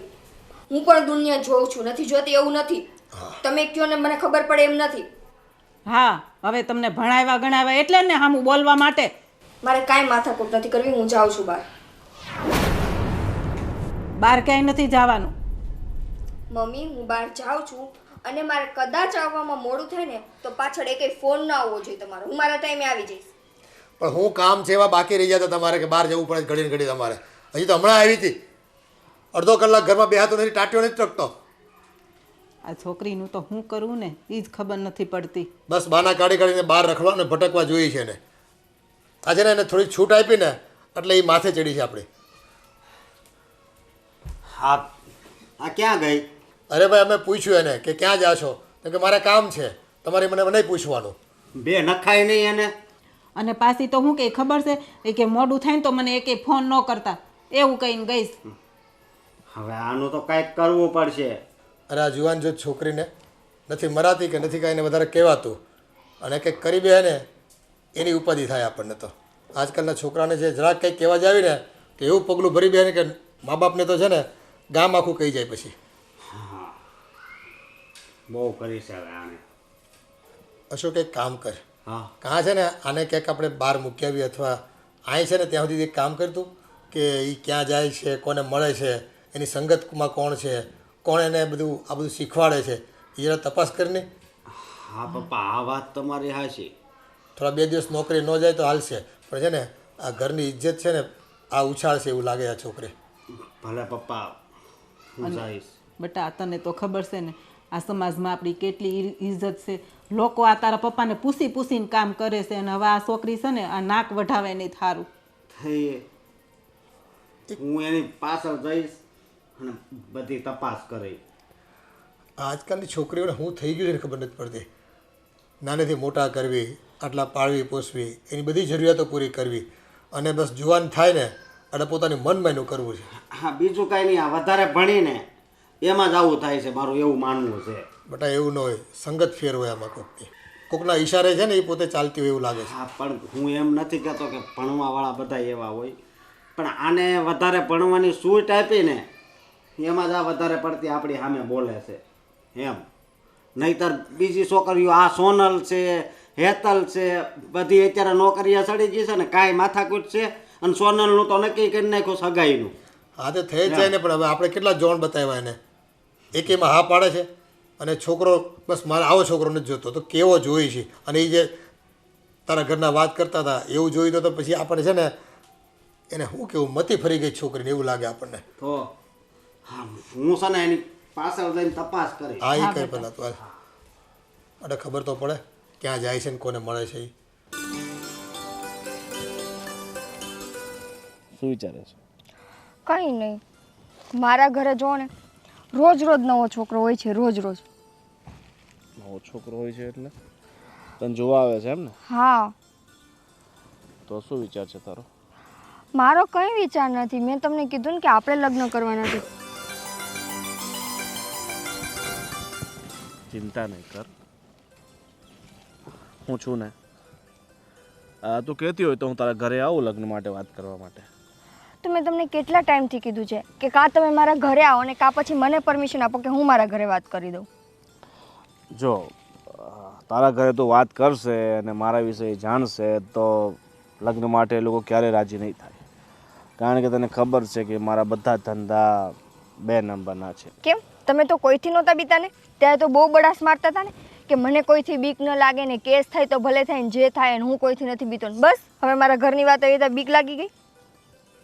હું પણ દુનિયા જોઉં છું, નથી જોતી એવું નથી. તમે કહો ને મને ખબર પડે એમ નથી. હા, હવે તમને ભણાવ્યા ગણાવ્યા એટલે ને સામું બોલવા માટે. મારે કાંઈ માથાકૂટ નથી કરવી, હું જાઉં છું બહાર. બહાર ક્યાંય નથી જવાનું. મમ્મી, હું બહાર જાઉં છું અને મારે કદાચ આવવામાં મોડું થાય ને તો પાછળ એકેય ફોન ના આવવો જોઈએ તમારો. હું મારા ટાઈમે આવી જઈશ. પણ હું કામ છે એવા બાકી રહી જતા તમારે કે બહાર જવું પડે ઘડીને ઘડી તમારે. હજી તો હમણાં આવી હતી, અડધો કલાક ઘરમાં બેહાતો નથી, ટાંટ્યો નથી ટકતો. આ છોકરીનું તો હું કરું ને એ જ ખબર નથી પડતી. બસ બાના કાઢી કાઢીને બહાર રખડવા ને ભટકવા જોઈએ છે ને. આજે ને એને થોડી છૂટ આપી ને એટલે એ માથે ચડી છે આપણી. હા, આ ક્યાં ગઈ? અરે ભાઈ અમે પૂછ્યું એને કે ક્યાં જાશો, તો કે મારે કામ છે, તમારે મને નહીં પૂછવાનું. બે નખાય નહીં એને. અને પાછી તો હું કંઈ ખબર છે એ કે મોડું થાય ને તો મને એકે ફોન ન કરતા એવું કહીને ગઈશ. હવે આનું તો કાંઈક કરવું પડશે. અરે આ જુવાન જો છોકરીને નથી મરાતી કે નથી કાંઈ એને વધારે કહેવાતું અને કંઈક કરી બે ને એની ઉપાધિ થાય આપણને. તો આજકાલના છોકરાને જે જરાક કંઈક કહેવા જ આવી ને તો એવું પગલું ભરી બે ને કે મા બાપને તો છે ને ગામ આખું કહી જાય પછી. બહુ કરી છે હવે આને. અશોક એક કામ કર, હા, કાં છે ને આને ક્યાંક આપણે બહાર મૂકી આવીએ અથવા અહીં છે ને ત્યાં સુધી એક કામ કરતું કે એ ક્યાં જાય છે, કોને મળે છે, એની સંગતમાં કોણ છે, કોણ એને બધું આ બધું શીખવાડે છે, એ જરા તપાસ કરીને. હા પપ્પા, આ વાત તમારી હાચી. થોડા 2 દિવસ નોકરી ન જાય તો હાલશે, પણ છે ને આ ઘરની ઇજ્જત છે ને આ ઉછાળશે એવું લાગે આ છોકરી. ભલે પપ્પા, હું જઈશ. બટા તને તો ખબર છે ને આ સમાજમાં આપણી કેટલી ઇજ્જત છે. લોકો આ તારા પપ્પાને પૂછીને કામ કરે છે અને હવે આ છોકરી છે ને આ નાક વઢાવે નહીં થારું. થઈ હું એની પાછળ જઈશ અને બધી તપાસ કરી. આજકાલની છોકરીઓને હું થઈ ગયું છે ને ખબર નથી પડતી. નાનેથી મોટા કરવી, આટલા પાળવી પોષવી, એની બધી જરૂરિયાતો પૂરી કરવી અને બસ જુવાન થાય ને એટલે પોતાની મનમાંનું કરવું છે. હા, બીજું કાંઈ નહીં. આ વધારે ભણીને એમાં જ આવું થાય છે, મારું એવું માનવું છે. બટા એવું ન હોય, સંગત ફેર હોય આમાં કોકની. કોકના ઈશારે છે ને એ પોતે ચાલતી હોય એવું લાગે છે. હા, પણ હું એમ નથી કહેતો કે ભણવાવાળા બધા એવા હોય, પણ આને વધારે ભણવાની છૂટ આપીને એમાં જ આ વધારે પડતી આપણી સામે બોલે છે એમ. નહીંતર બીજી છોકરીઓ આ સોનલ છે, હેતલ છે, બધી અત્યારે નોકરીએ ચડી ગઈ છે ને, કાંઈ માથાકૂટ છે. અને સોનલનું તો નક્કી કરી નાખ્યું સગાઈનું. હા તે થઈ જ જાય ને, પણ હવે આપણે કેટલા જોણ બતાવ્યા એને. એકેમાં હા પાડે છે અને છોકરો બસ મારે આવો છોકરો નથી જોતો, તો કેવો જોઈ છે. અને એ જે તારા ઘરના વાત કરતા હતા એવું જોઈ દો તો પછી આપણે છે ને એને શું કેવું મતી ફરી ગઈ છોકરીને એવું લાગે આપણને. તો હા, હું છે ને એની પાછળ જઈને તપાસ કરી. હા એ કઈ પહેલાં તો એટલે ખબર તો પડે ક્યાં જાય છે ને કોને મળે છે. શું વિચારે છે? કંઈ નહીં, મારા ઘરે જો ને રોજ નવો છોકરો હોય છે, રોજ નવો છોકરો હોય છે એટલે તને જોવા આવે છે એમ ને? હા, તો શું વિચાર છે તારો? મારો કંઈ વિચાર નથી. મેં તમને કીધું ને કે આપણે લગ્ન કરવાના છે. ચિંતા નહીં કર, હું છું ને. તું કહેતી હોય તો હું તારા ઘરે આવું લગ્ન માટે વાત કરવા માટે. તો મેં તમને કેટલા ટાઈમથી કીધું છે કે કાં તમે મારા ઘરે આવો ને કાં પછી મને પરમિશન આપો કે હું મારા ઘરે વાત કરી દઉં. જો તારા ઘરે તો વાત કરશે અને મારા વિશે જાણશે તો લગ્ન માટે એ લોકો ક્યારેય રાજી નહીં થાય. કારણ કે તને ખબર છે કે મારા બધા ધંધા 2 નંબરના છે. કેમ? તમે તો કોઈથી નહોતા બીતા ને? ત્યારે તો બહુ બડાસ મારતા હતા ને કે મને કોઈથી બીક ન લાગે ને, કેસ થાય તો ભલે થાય ને જે થાય ને હું કોઈથી નથી બીતો ને. બસ હવે મારા ઘરની વાત આવી તો બીક લાગી ગઈ.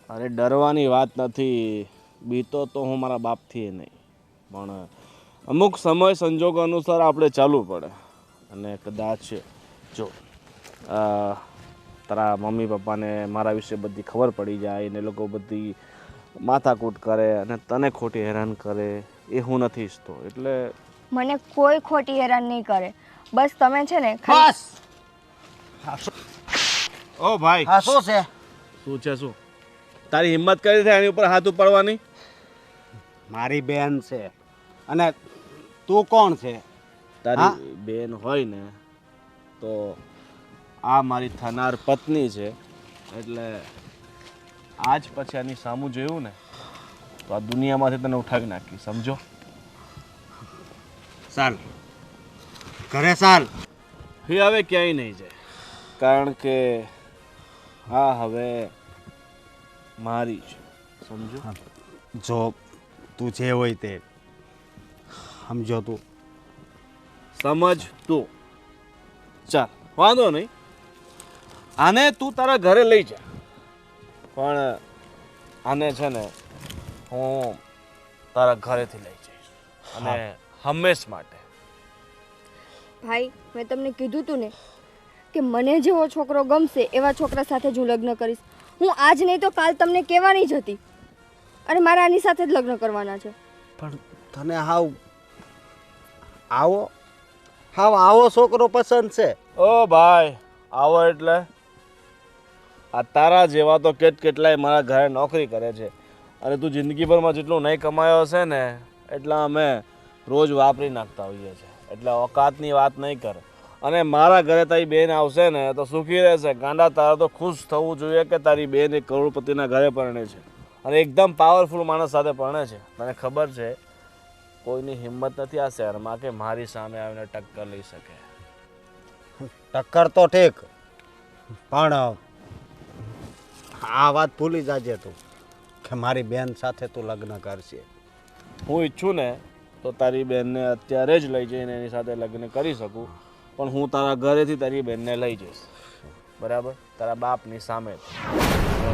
અરે ડરવાની વાત નથી, બીતો તો હું મારા બાપથી નહીં, પણ અમુક સમય સંજોગો અનુસાર આપણે ચાલવું પડે. અને કદાચ જો તારા મમ્મી પપ્પાને મારા વિશે બધી ખબર પડી જાય ને લોકો બધી માથાકૂટ કરે અને તને ખોટી હેરાન કરે, એ હું નથી ઈચ્છતો. એટલે મને કોઈ ખોટી હેરાન નહીં કરે. બસ તમે છે ને બસ. ઓ ભાઈ, હા, શું છે? શું છે શું? તારી હિંમત કરી છે એની ઉપર હાથ ઉપાડવાની? મારી બેન છે અને તું કોણ છે? તારી બેન હોય ને તો આ મારી થનાર પત્ની છે. એટલે આજ પછી આની સામું જોયું ને તો આ દુનિયામાંથી તને ઉઠાવી નાખી, સમજો? ચાલ ઘરે ચાલ. એ હવે ક્યાંય નહીં જાય, કારણ કે આ હવે મારી છે, સમજો? જો તું જે હોય તે સમજો. તું સમજ તું. ચાલ વાંધો નહીં, આને તું તારા ઘરે લઈ જા, પણ આને છે ને હું તારા ઘરેથી લઈ જઈશ, અને હંમેશ માટે. ભાઈ મેં તમને કીધું તું ને કે મને જેવો છોકરો ગમશે એવા છોકરા સાથે જ હું લગ્ન કરીશ. હું આજ નહીં તો કાલ તમને કહેવાની જ હતી, અને મારે આની સાથે જ લગ્ન કરવાના છે. પણ તને આવો છોકરો પસંદ છે? ઓ ભાઈ, આવો એટલે આ તારા જેવા તો કેટલાય મારા ઘરે નોકરી કરે છે, અને તું જિંદગીભરમાં જેટલું નહીં કમાયો હશે ને એટલા અમે રોજ વાપરી નાખતા હોઈએ છીએ, એટલે ઓકાતની વાત નહીં કર. અને મારા ઘરે તારી બેન આવશે ને તો સુખી રહેશે. ગાંડા, તારે તો ખુશ થવું જોઈએ કે તારી બેન એક કરોડપતિના ઘરે પરણે છે, અને એકદમ પાવરફુલ માણસ સાથે પરણે છે. તને ખબર છે કોઈની હિંમત નથી આ શહેરમાં કે મારી સામે આવીને ટક્કર લઈ શકે. ટક્કર તો ઠીક, પણ આ વાત ભૂલી જાજે તું કે મારી બેન સાથે તું લગ્ન કરશે. હું ઈચ્છું ને તો તારી બેનને અત્યારે જ લઈ જઈને એની સાથે લગ્ન કરી શકું, પણ હું તારા ઘરેથી તારી બેનને લઈ જઈશ, બરાબર? તારા બાપની સામે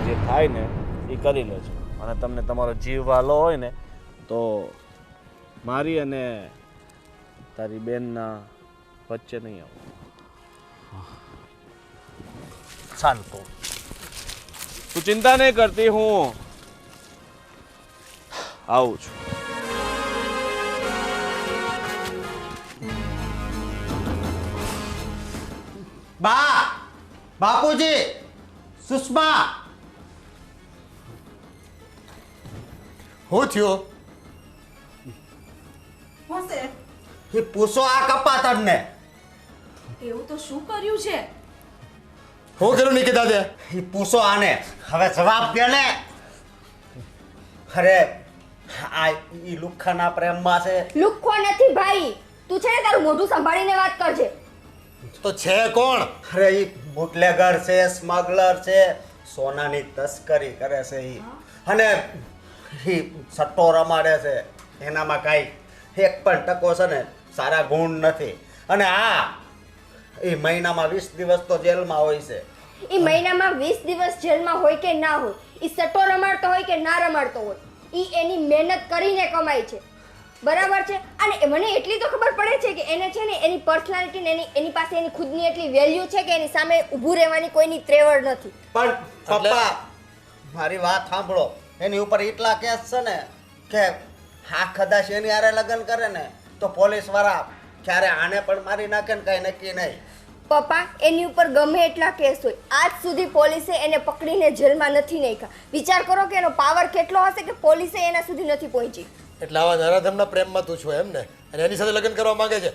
જે થાય ને એ કરી લેજો. અને તમને તમારો જીવ વાલો હોય ને તો મારી અને તારી બેનના વચ્ચે નહીં આવું. ચાલ તું ચિંતા નહીં કરતી, હું આવું છું. બાપુજી, સુષ્મા, હું થયું? એ પૂછો આ કપાતરને. એવું તો શું કર્યું છે? હું કર્યું નિકિતા તે? એ પૂછો આને, હવે જવાબ દે ને. અરે આ ઈ લુખ્ખાના પ્રેમમાં છે. લુખ્ખો નથી ભાઈ, તું છે ને તારું મોઢું સંભાળીને વાત કરજે. તો છે કોણ? અરે ઈ બુટલેગર છે, સ્મગલર છે, સોનાની તસ્કરી કરે છે ઈ, અને ઈ સટ્ટો રમાડે છે. એનામાં કાંઈ એક પણ ટકો છે ને સારા ગુણ નથી. અને એ મહિનામાં 20 દિવસ તો જેલમાં હોય છે. એ મહિનામાં 20 દિવસ જેલમાં હોય કે ના હોય, એ સટ્ટો રમાડતો હોય કે ના રમાડતો હોય, એ એની મહેનત કરીને કમાય છે, બરાબર છે? અને મને એટલી તો ખબર પડે છે કે એને છે ને એની પર્સનાલિટી ને એની પાસે એની ખુદની એટલી વેલ્યુ છે કે એની સામે ઊભું રહેવાની કોઈની ત્રેવડ નથી. પણ પપ્પા, મારી વાત સાંભળો. એની ઉપર એટલા કેસ છે ને કે હા કદાચ એની હારે લગ્ન કરે ને તો પોલીસ વાળા ક્યારે આને પણ મારી નાખે ને કાંઈ નક્કી નહીં. પપ્પા, એની ઉપર ગમે એટલા કેસ હોય, આજ સુધી પોલીસે એને પકડીને જેલમાં નથી નાખ્યા. વિચાર કરો કે એનો પાવર કેટલો હશે કે પોલીસે એના સુધી નથી પહોંચી. એટલે આવા નરાધમના પ્રેમમાં તું છો એમ ને, અને એની સાથે લગ્ન કરવા માંગે છે?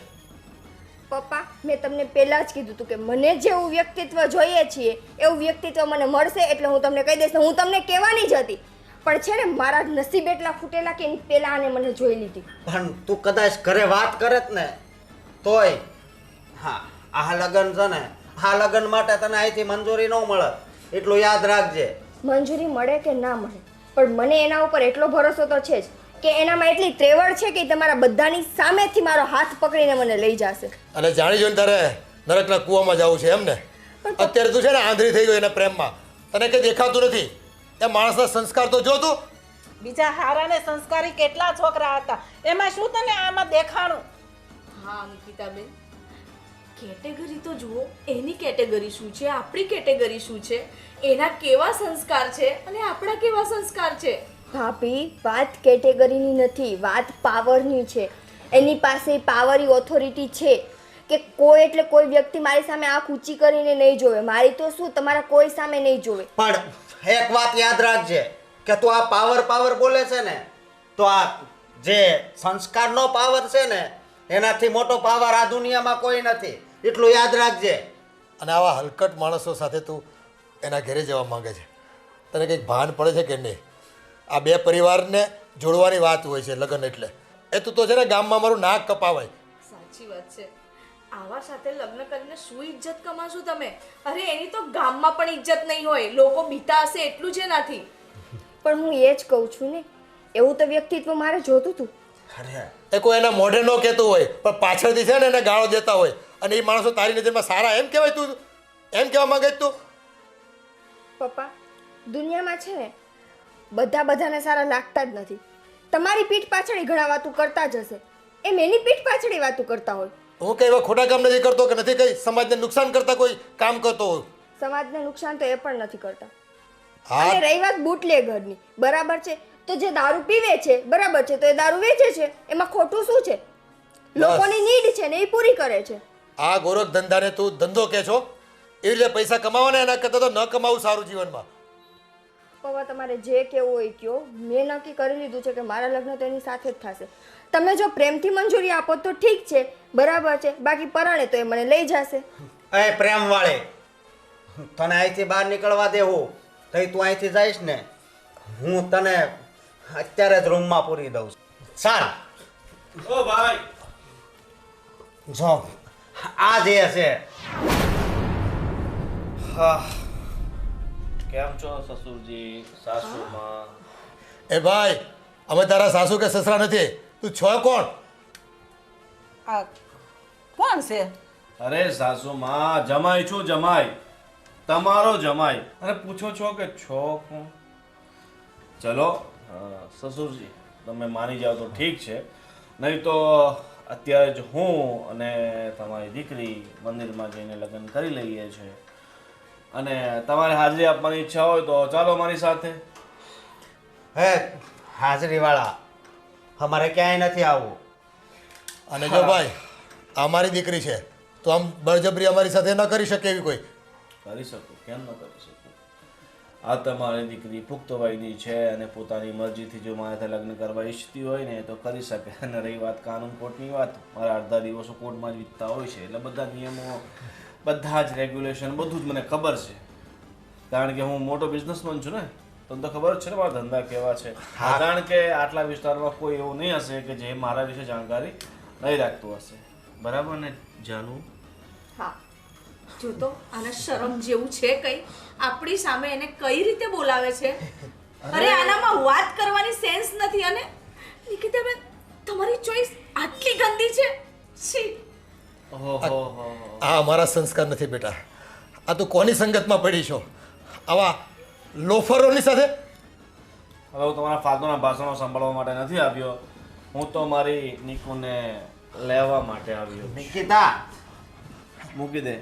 પપ્પા, મેં તમને પહેલા જ કીધું હતું કે મને જેવું વ્યક્તિત્વ જોઈએ છીએ એવું વ્યક્તિત્વ મને મળશે એટલે હું તમને કહી દઈશ. હું તમને કહેવાની જ હતી, પણ છે ને મારા નસીબ એટલા ફૂટેલા કે એની પહેલા આને મને જોઈ લીધી. પણ તું કદાચ ઘરે વાત કરે જ ને તોય હા આ લગ્ન છે ને, આ લગ્ન માટે તને અહીંથી મંજૂરી ન મળે, એટલું યાદ રાખજે. મંજૂરી મળે કે ના મળે, પણ મને એના ઉપર એટલો ભરોસો તો છે જ કે એનામાં એટલી ત્રેવડ છે કે ઈ તમારા બધાની સામેથી મારો હાથ પકડીને મને લઈ જશે. અને જાણી જોઈને તારે નરકના કૂવામાં જવું છે એમ ને? અત્યારે તું છે ને આંધળી થઈ ગઈ એના પ્રેમમાં, તને કંઈ દેખાતું નથી. એ માણસના સંસ્કાર તો જો તું. બીજા હારા ને સંસ્કારી કેટલા છોકરા હતા, એમાં શું તને આમાં દેખાણું? હા નિકિતાબેન, કેટેગરી તો જુઓ. એની કેટેગરી શું છે, આપણી કેટેગરી શું છે, એના કેવા સંસ્કાર છે અને આપણા કેવા સંસ્કાર છે. ભાભી, વાત કેટેગરીની નથી, વાત પાવરની છે. એની પાસે પાવરની ઓથોરિટી છે કે કોઈ એટલે કોઈ વ્યક્તિ મારી સામે આંખ ઊંચી કરીને નહીં જોવે. મારી તો શું, તમારા કોઈ સામે નહીં જોવે. પણ એક વાત યાદ રાખજે કે તું આ પાવર બોલે છે ને, તો આ જે સંસ્કારનો પાવર છે ને એનાથી મોટો પાવર આ દુનિયામાં કોઈ નથી, એટલું યાદ રાખજે. અને આવા હલકટ માણસો સાથે તું એના ઘરે જવા માંગે છે, તને કંઈક ભાન પડે છે કે નહીં? આ બે પરિવારને જોડવાની વાત હોય છે લગ્ન એટલે. એ તું તો છે ને ગામમાં મારું નાક કપાવાય. સાચી વાત છે. આવા સાથે લગ્ન કરીને શું ઇજ્જત કમાશો તમે? અરે એની તો ગામમાં પણ ઇજ્જત નહીં હોય, લોકો બીતા હશે એટલું જ નથી. પણ હું એ જ કહું છું ને, એવું તો વ્યક્તિત્વ મારે જોતું હતું. એ કોઈ એના મોઢે ન કહેતું હોય પણ પાછળથી છે ને એને ગાળો દેતા હોય, અને એ માણસો તારી નજરમાં સારા એમ કહેવાય? તું એમ કહેવા માંગે તું? પપ્પા દુનિયામાં છે ને બધા બધાને સારા લાગતા જ નથી. તમારી પીઠ પાછળ ઘણા વાતું કરતા જ હશે, એમ એની પીઠ પાછળ વાતું કરતા હોય. હું કઈ એવા ખોટા કામ નથી કરતો કે નથી કઈ સમાજને નુકસાન કરતા કોઈ કામ કરતો હોય. સમાજને નુકસાન તો એ પણ નથી કરતા. હા અને રહી વાત બુટલેગરની, બરાબર છે, તો જે દારૂ પીવે છે બરાબર છે, તો એ દારૂ વેચે છે, એમાં ખોટું શું છે? લોકોની નીડ છે ને એ પૂરી કરે છે. આ ગોરખ ધંધાને તું ધંધો કે છો? એવી રીતે પૈસા કમાવાના એના કરતાં તો ન કમાવું સારું જીવનમાં. પપ્પા તમારે જે કહેવું હોય કયો, મેં નક્કી કરી લીધું છે કે મારા લગ્ન તો એની સાથે જ થશે. તમે જો પ્રેમથી મંજૂરી આપો તો ઠીક છે, બરાબર છે, બાકી પરાણે તો એ મને લઈ જશે. એ પ્રેમ વાળે, તને અહીંથી બહાર નીકળવા દેવું તો તું અહીંથી જઈશ ને, હું તને અત્યારે જ રૂમમાં પૂરી દઉં છું. ચાલ. ઓ ભાઈ, જો આ જે છે. હા, કેમ છો સસુરજી, સાસુમાં? એ ભાઈ, અમે તારા સાસુ કે સસરા નથી. તું છો કોણ? આ કોણ છે? અરે સાસુમાં, જમાઈ છું, જમાઈ, તમારો જમાઈ. અને પૂછો છો કે છો કોણ? ચલો સસુરજી, તમે માની જાઓ તો ઠીક છે, નહીં તો અત્યારે જ હું અને તમારી દીકરી મંદિરમાં જઈને લગ્ન કરી લઈએ છીએ. અને તમારે હાજરી આપવાની ઈચ્છા હોય તો ચાલો મારી સાથે. હે હાજરી વાળા, અમારે ક્યાંય નથી આવવું. અને જો ભાઈ, આ મારી દીકરી છે, તો આમ બળજબરી અમારી સાથે ન કરી શકે એવી કોઈ. કરી શકું, કેમ ન કરી શકું? આ તમારી દીકરી પુખ્ત વયની છે અને પોતાની મરજીથી જો મારે લગ્ન કરવા ઈચ્છતી હોય ને તો કરી શકે. અને રહી વાત કાનૂન કોર્ટની વાત, મારા અડધા દિવસો કોર્ટમાં જ વીતતા હોય છે, એટલે બધા નિયમો, બધા જ રેગ્યુલેશન, બધું જ મને ખબર છે. કારણ કે હું મોટો બિઝનેસમેન છું ને, તમને તો ખબર જ છે ને મારા ધંધા કેવા છે. કારણ કે આટલા વિસ્તારમાં કોઈ એવું નહીં હશે કે જે મારા વિશે જાણકારી નહીં રાખતું હશે. બરાબર ને જાનું? હા, જો તો આને શરમ જેવું છે કઈ? આપણી સામે એને કઈ રીતે બોલાવે છે? અરે આનામાં વાત કરવાની સેન્સ નથી. અને નિકિતાબેન, તમારી ચોઈસ આટલી ગંદી છે? છી. ઓહો, આ અમારા સંસ્કાર નથી બેટા. આ તું કોની સંગતમાં પડી છો? આવા લોફરોની સાથે? હવે હું તમારા ફાલતુના ભાષણો સાંભળવા માટે નથી આવ્યો, હું તો મારી નિકુને લેવા માટે આવ્યો. નિકિતા, મૂકી દે.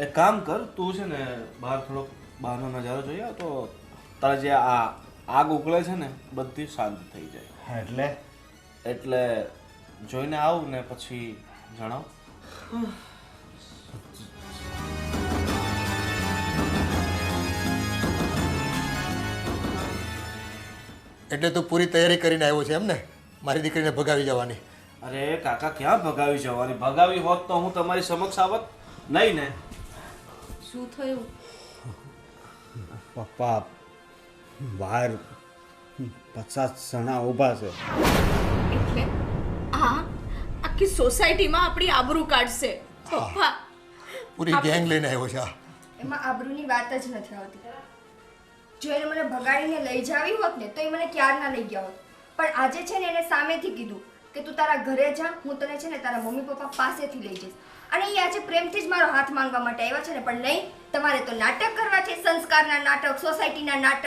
એક કામ કર, તું છે ને બહાર થોડોક બહારનો નજારો જોઈએ તો તારે જે આ આગ ઉકળે છે ને બધી શાંત થઈ જાય. એટલે જોઈને આવું ને પછી જણાવ. એટલે તું પૂરી તૈયારી કરીને આવ્યો છે એમ ને, મારી દીકરીને ભગાવી જવાની? અરે કાકા, ક્યાં ભગાવી જવાની? ભગાવી હોત તો હું તમારી સમક્ષ આવત નહીં ને. શું થયું? પપ્પા બહાર 50 જણા ઊભા છે. એટલે આ આખી સોસાયટીમાં આપણી આબરૂ કાઢશે. પપ્પા, પૂરી ગેંગ લઈને આવ્યો છે આ. એમાં આબરૂની વાત જ નથી આવતી. જો એને મને ભગાડીને લઈ જાવી હોત ને તો એ મને ક્યારના લઈ ગયા હોત. પણ આજે છે ને એને સામેથી કીધું કે તું તારા ઘરે જા, હું તને છે ને તારા મમ્મી પપ્પા પાસેથી લઈ જઈશ. અને એ આજે પ્રેમથી જ મારો હાથ માંગવા માટે આવ્યા છે ને, પણ નહીં, તમારે તો નાટક કરવા છે, સંસ્કારના નાટક, સોસાયટીના નાટક,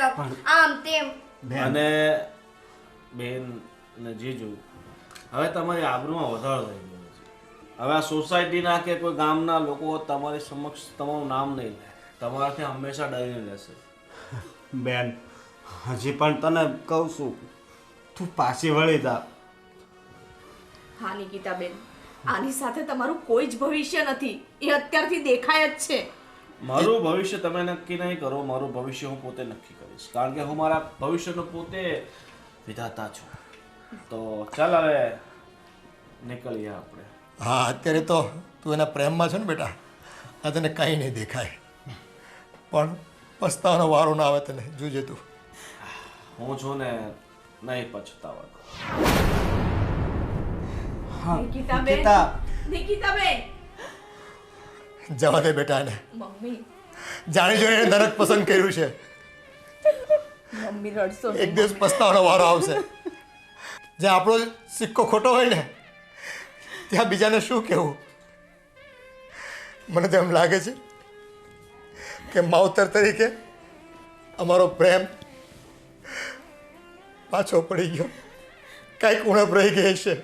આમ તેમ. અને બેન ને જીજુ, હવે તમારી આબરૂમાં વધારો થઈ ગયો છે. હવે આ સોસાયટીના કે કોઈ ગામના લોકો તમારી સમક્ષ તમારું નામ નહીં લે, તમારાથી હંમેશા ડરીને રહેશે. બેન, હજી પણ તને કહું છું, તું પાછી વળી જા. હા નિકિતાબેન, આની સાથે તમારું કોઈ જ ભવિષ્ય નથી, એ અત્યારથી દેખાય જ છે. મારું ભવિષ્ય તમે નક્કી નહીં કરો, મારું ભવિષ્ય હું પોતે નક્કી કરીશ. કારણ કે હું મારા ભવિષ્યનો પોતે વિધાતા છું. તો ચાલ હવે નીકળીએ આપણે. હા, અત્યારે તો તું એના પ્રેમમાં છે ને બેટા, આ તને કાંઈ નહીં દેખાય, પણ પસ્તાવાનો વારો ના આવે તને, જોજે તું. હું છું ને, નહીં પછતાવા. નિકિતાબેન, નિકિતાબેન. જવા દે બેટા એને. મમ્મી, જાણી જોઈને એને નરક પસંદ કર્યું છે. મમ્મી રડશો એક દિવસ પસ્તાવાનો વારો આવશે. જ્યાં આપણો સિક્કો ખોટો હોય ને, ત્યાં બીજાને શું કહેવું? મને તો એમ લાગે છે કે માવતર તરીકે અમારો પ્રેમ પાછો પડી ગયો. કાંઈક ઉણપ રહી ગઈ છે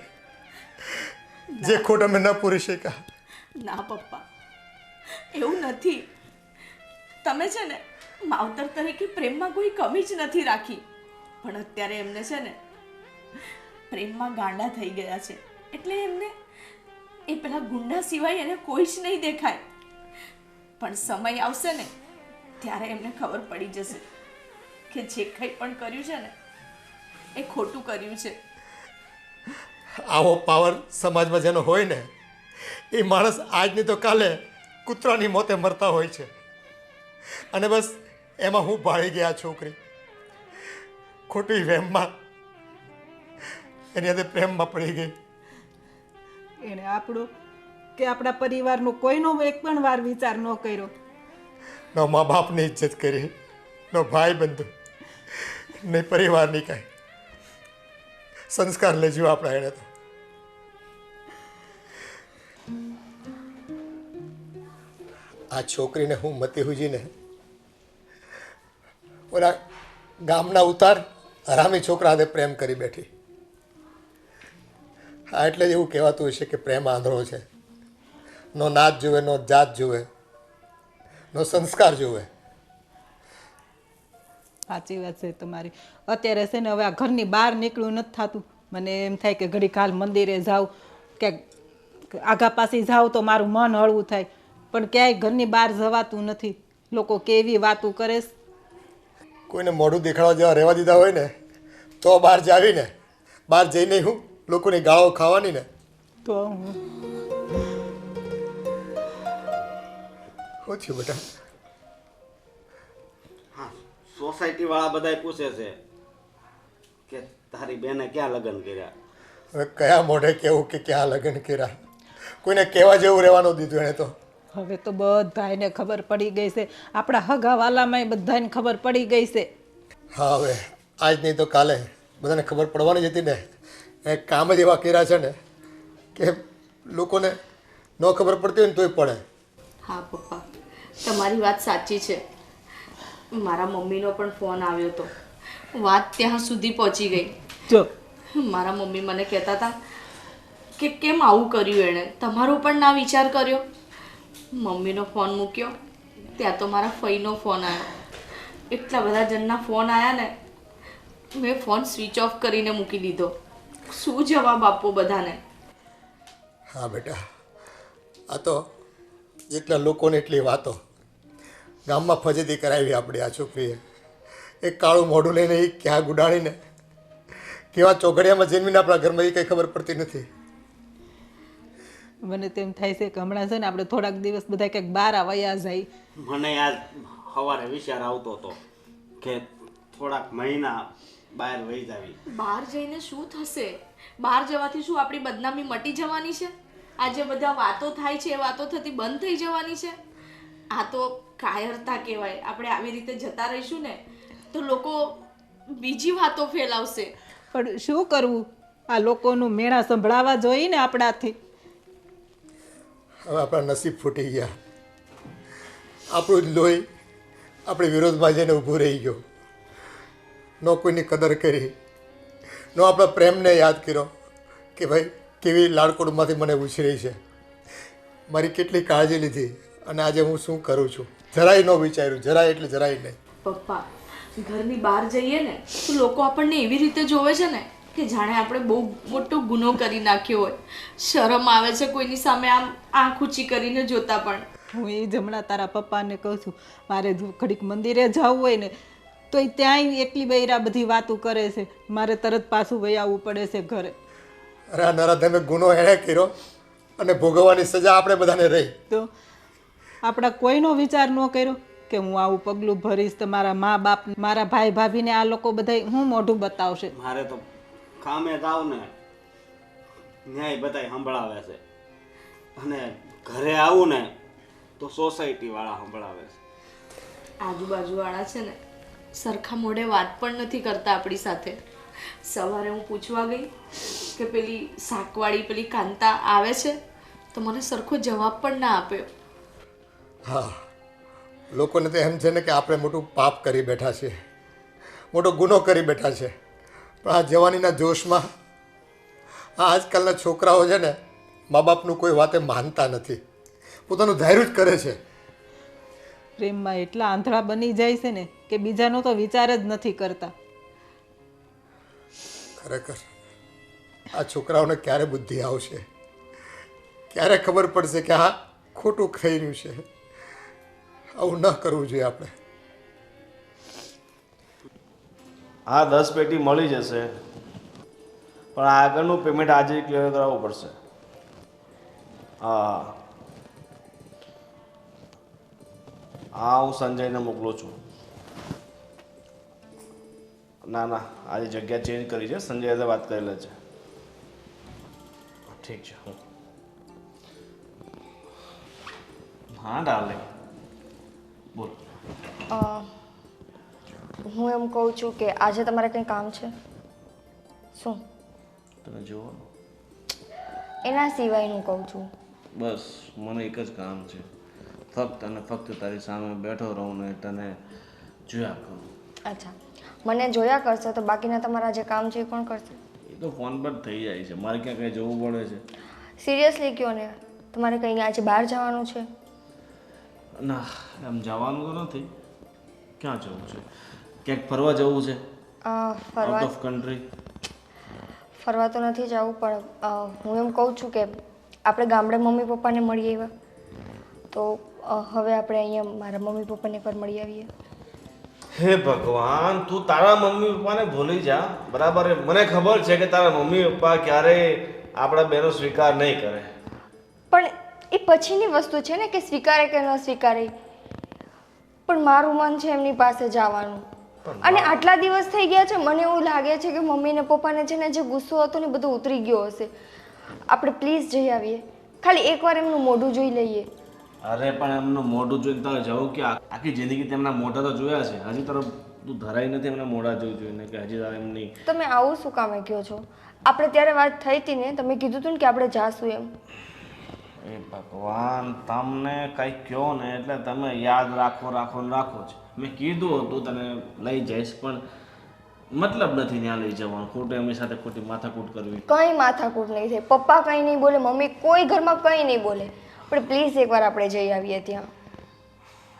જે ખોટ અમે ન પૂરી શક્યા. ના પપ્પા, એવું નથી. તમે છે ને માવતર તરીકે પ્રેમમાં કોઈ કમી જ નથી રાખી, પણ અત્યારે એમને છે ને પ્રેમમાં ગાંડા થઈ ગયા છે. એટલે એમને એ પેલા ગુંડા સિવાય એને કોઈ જ નહીં દેખાય. પણ સમય આવશે ને ત્યારે એમને ખબર પડી જશે કે જે કંઈ પણ કર્યું છે ને એ ખોટું કર્યું છે. આવો પાવર સમાજમાં જેનો હોય ને એ માણસ આજની તો કાલે કૂતરાની મોતે મરતા હોય છે. અને બસ એમાં હું ભાળી ગયા છોકરી ખોટી વહેમમાં એની અંદર પ્રેમમાં પડી ગઈ. એણે આપણું કે આપણા પરિવારનો કોઈનો એક પણ વાર વિચાર ન કર્યો. ન મા બાપની ઇજ્જત કરી, ન ભાઈ બંધુ, નહીં પરિવારની કાંઈ સંસ્કાર લેજો આપણા એણે તો. આ છોકરીને હું મતી હુજીને ઓલા ગામના ઉતાર હરામી છોકરા હાથે પ્રેમ કરી બેઠી. હા, એટલે જ એવું કહેવાતું હશે કે પ્રેમ આંધળો છે. નો નાત જુએ, નો જાત જુએ, નો સંસ્કાર જુએ. સાચી વાત છે તમારી. અત્યારે છે ને હવે આ ઘરની બહાર નીકળવું નથી થતું. મને એમ થાય કે ઘડી કાલ મંદિરે જાઉં કે આગા પાછી જાઉં તો મારું મન હળવું થાય, પણ ક્યાંય ઘરની બહાર જવાતું નથી. લોકો કેવી વાતું કરે છે. કોઈને મોઢું દેખાડવા જેવા રહેવા દીધા હોય ને તો બહાર જાવીને બહાર જઈને હું લોકોની ગાળો ખાવાની ને તો હું શું થયું બેટા? હા, સોસાયટી વાળા બધાય પૂછે છે કે તારી બેને ક્યાં લગ્ન કર્યા. હવે કયા મોઢે કહેવું કે ક્યાં લગ્ન કર્યા? કોઈને કહેવા જેવું રહેવાનું દીધું એણે તો. હવે તો બધાને ખબર પડી ગઈ છે. આપણા હગાવાલામાંય બધાને ખબર પડી ગઈ છે. હા, હવે આજ નહીં તો કાલે બધાને ખબર પડવાની જ હતી ને. એ કામ જ એવા કર્યા છે ને કે લોકોને ન ખબર પડતી હોય ને તોય પડે. હા પપ્પા, તમારી વાત સાચી છે. મારા મમ્મીનો પણ ફોન આવ્યો હતો. વાત ત્યાં સુધી પહોંચી ગઈ. જો મારા મમ્મી મને કહેતા હતા કે કેમ આવું કર્યું એણે, તમારો પણ ના વિચાર કર્યો. મમ્મીનો ફોન મૂક્યો ત્યાં તો મારા ફઈનો ફોન આવ્યો. એટલા બધા જણના ફોન આવ્યા ને, મેં ફોન સ્વિચ ઓફ કરીને મૂકી દીધો. શું જવાબ આપવો બધાને? હા બેટા, આ તો જેટલા લોકોને એટલી વાતો. ગામમાં ફજેતી કરાવી આપણી આ છોકરીએ. એક કાળું મોઢું લઈને એ ક્યાં ગુડાણીને કેવા ચોઘડિયામાં જન્મીને આપણા ઘરમાં એ કંઈ ખબર પડતી નથી. મને તેમ થાય છે કે હમણાં છે ને આપણે થોડાક દિવસ બધા કંઈક બહાર આવ્યા જાય. મને આજ સવારે વિચાર આવતો હતો કે થોડાક મહિના બહાર વહી જાવી. બહાર જઈને શું થશે? બહાર જવાથી શું આપણી બદનામી મટી જવાની છે? આ જે બધા વાતો થાય છે એ વાતો થતી બંધ થઈ જવાની છે? આ તો કાયરતા કહેવાય. આપણે આવી રીતે જતા રહીશું ને તો લોકો બીજી વાતો ફેલાવશે. પણ શું કરવું? આ લોકોનું મેળા સંભળાવા જોઈએ ને આપણાથી. હવે આપણા નસીબ ફૂટી ગયા. આપણું જ લોહી આપણી વિરોધમાં જઈને ઊભું રહી ગયો. ન કોઈની કદર કરી, ન આપણા પ્રેમને યાદ કર્યો કે ભાઈ કેવી લાડકોડમાંથી મને ઉછરી છે, મારી કેટલી કાળજી લીધી અને આજે હું શું કરું છું જરાય ન વિચાર્યું. જરાય એટલે જરાય નહીં. પપ્પા, ઘરની બહાર જઈએ ને તો લોકો આપણને એવી રીતે જોવે છે ને કે જાણે આપણે બહુ મોટો ગુનો કરી નાખ્યો હોય. શરમ આવે છે કોઈની સામે આમ આંખ ઊંચી કરીને જોતા. પણ હું એ જ હમણાં તારા પપ્પાને કહું છું, મારે જો ઘડીક મંદિરે જવું હોય ને તો એ ત્યાંય એટલી બૈરા બધી વાતો કરે છે. મારે તરત પાછું વહી આવવું પડે છે ઘરે. અરે આ નરાધમે ગુનો એણે કર્યો અને ભોગવવાની સજા આપણે બધાને રહી. તો આપણા કોઈનો વિચાર ન કર્યો કે હું આવું પગલું ભરીશ તો મારા મા બાપ, મારા ભાઈ ભાભીને આ લોકો બધા હું મોઢું બતાવશે. મારે તો કામે જાવ ને ન્યાય બધાય સંભળાવે છે, અને ઘરે આવું ને તો સોસાયટી વાળા સંભળાવે છે. આજુબાજુવાળા છે ને સરખા મોઢે વાત પણ નથી કરતા આપણી સાથે. સવારે હું પૂછવા ગઈ કે પેલી શાકવાળી પેલી કાંતા આવે છે તો મને સરખો જવાબ પણ ના આપ્યો. હા, લોકોને તો એમ છે ને કે આપણે મોટું પાપ કરી બેઠા છીએ, મોટો ગુનો કરી બેઠા છે. પણ આ જવાનીના જોશમાં આ આજકાલના છોકરાઓ છે ને મા બાપનું કોઈ વાતે માનતા નથી, પોતાનું ધાર્યું જ કરે છે. પ્રેમમાં એટલા આંધળા બની જાય છે ને કે બીજાનો તો વિચાર જ નથી કરતા. ખરેખર આ છોકરાઓને ક્યારે બુદ્ધિ આવશે, ક્યારે ખબર પડશે કે આ ખોટું થઈ રહ્યું છે. આવું ન કરવું જોઈએ આપણે. હા 10 પેટી મળી જશે, પણ આગળનું પેમેન્ટ આજે ક્લિયર કરાવવું પડશે. હા હા હું સંજયને મોકલું છું. ના ના આજે જગ્યા ચેન્જ કરી છે, સંજય સાથે વાત કરેલા છે. ઠીક છે. હા ડાર્લિંગ બોલ. હું એમ કહું છું કે આજે તમારે કંઈ કામ છે? શું? તને જુઓ એના સિવાયનું કહું છું. બસ મને એક જ કામ છે, ફક્ત અને ફક્ત તારી સામે બેઠો રહું ને તને જોયા કરું. અચ્છા, મને જોયા કરશો તો બાકીના તમારા જે કામ છે એ કોણ કરશે? એ તો ફોન પર થઈ જાય છે, મારે ક્યાં કંઈ જવું પડે છે? સિરિયસલી કહો ને, તમારે કંઈ આજે બહાર જવાનું છે? ના એમ જવાનું તો નથી. ક્યાં જવું છે? ક્યાંક ફરવા જવું છે? આઉટ ફરવા ઓફ કન્ટ્રી? ફરવા તો નથી જવું, પણ હું એમ કહું છું કે આપણે ગામડે મમ્મી પપ્પાને મળી આવ્યા, તો હવે આપણે અહીંયા મારા મમ્મી પપ્પાને એકવાર મળી આવીએ. હે ભગવાન, તું તારા મમ્મી પપ્પાને ભૂલી જા, બરાબર? મને ખબર છે કે તારા મમ્મી પપ્પા ક્યારેય આપણા બેનો સ્વીકાર નહીં કરે. પણ એ પછીની વસ્તુ છે ને કે સ્વીકારે કે ન સ્વીકારે, પણ મારું મન છે એમની પાસે જવાનું. અને આટલા દિવસ થઈ ગયા છે, મને એવું લાગે છે કે મમ્મી ને પપ્પાને છે ને જે ગુસ્સો હતો ને બધું ઉતરી ગયો હશે. આપણે પ્લીઝ જઈ આવીએ, ખાલી એકવાર એમનું મોઢું જોઈ લઈએ. અરે પણ એમનું મોઢું જોઈને તારે જવું કે આખી જિંદગી તેમના મોઢા તો જોયા છે, હજી તરફ તું ધરાઈ નથી એમના મોઢા જોઈને કે હજી તારે એમની. તમે આવું શું કામે કહો છો? આપણે ત્યારે વાત થઈ હતી ને, તમે કીધું હતું ને કે આપણે જાશું એમ. એ ભગવાન, તમને કંઈક કહો ને એટલે તમે યાદ રાખો જ. મેં કીધું હતું તને લઈ જઈશ, પણ મતલબ નથી ત્યાં લઈ જવાનું, ખોટું એમની સાથે ખોટી માથાકૂટ કરવી. કંઈ માથાકૂટ નહીં થાય, પપ્પા કંઈ નહીં બોલે, મમ્મી કોઈ ઘરમાં કંઈ નહીં બોલે, પણ પ્લીઝ એકવાર આપણે જઈ આવીએ ત્યાં.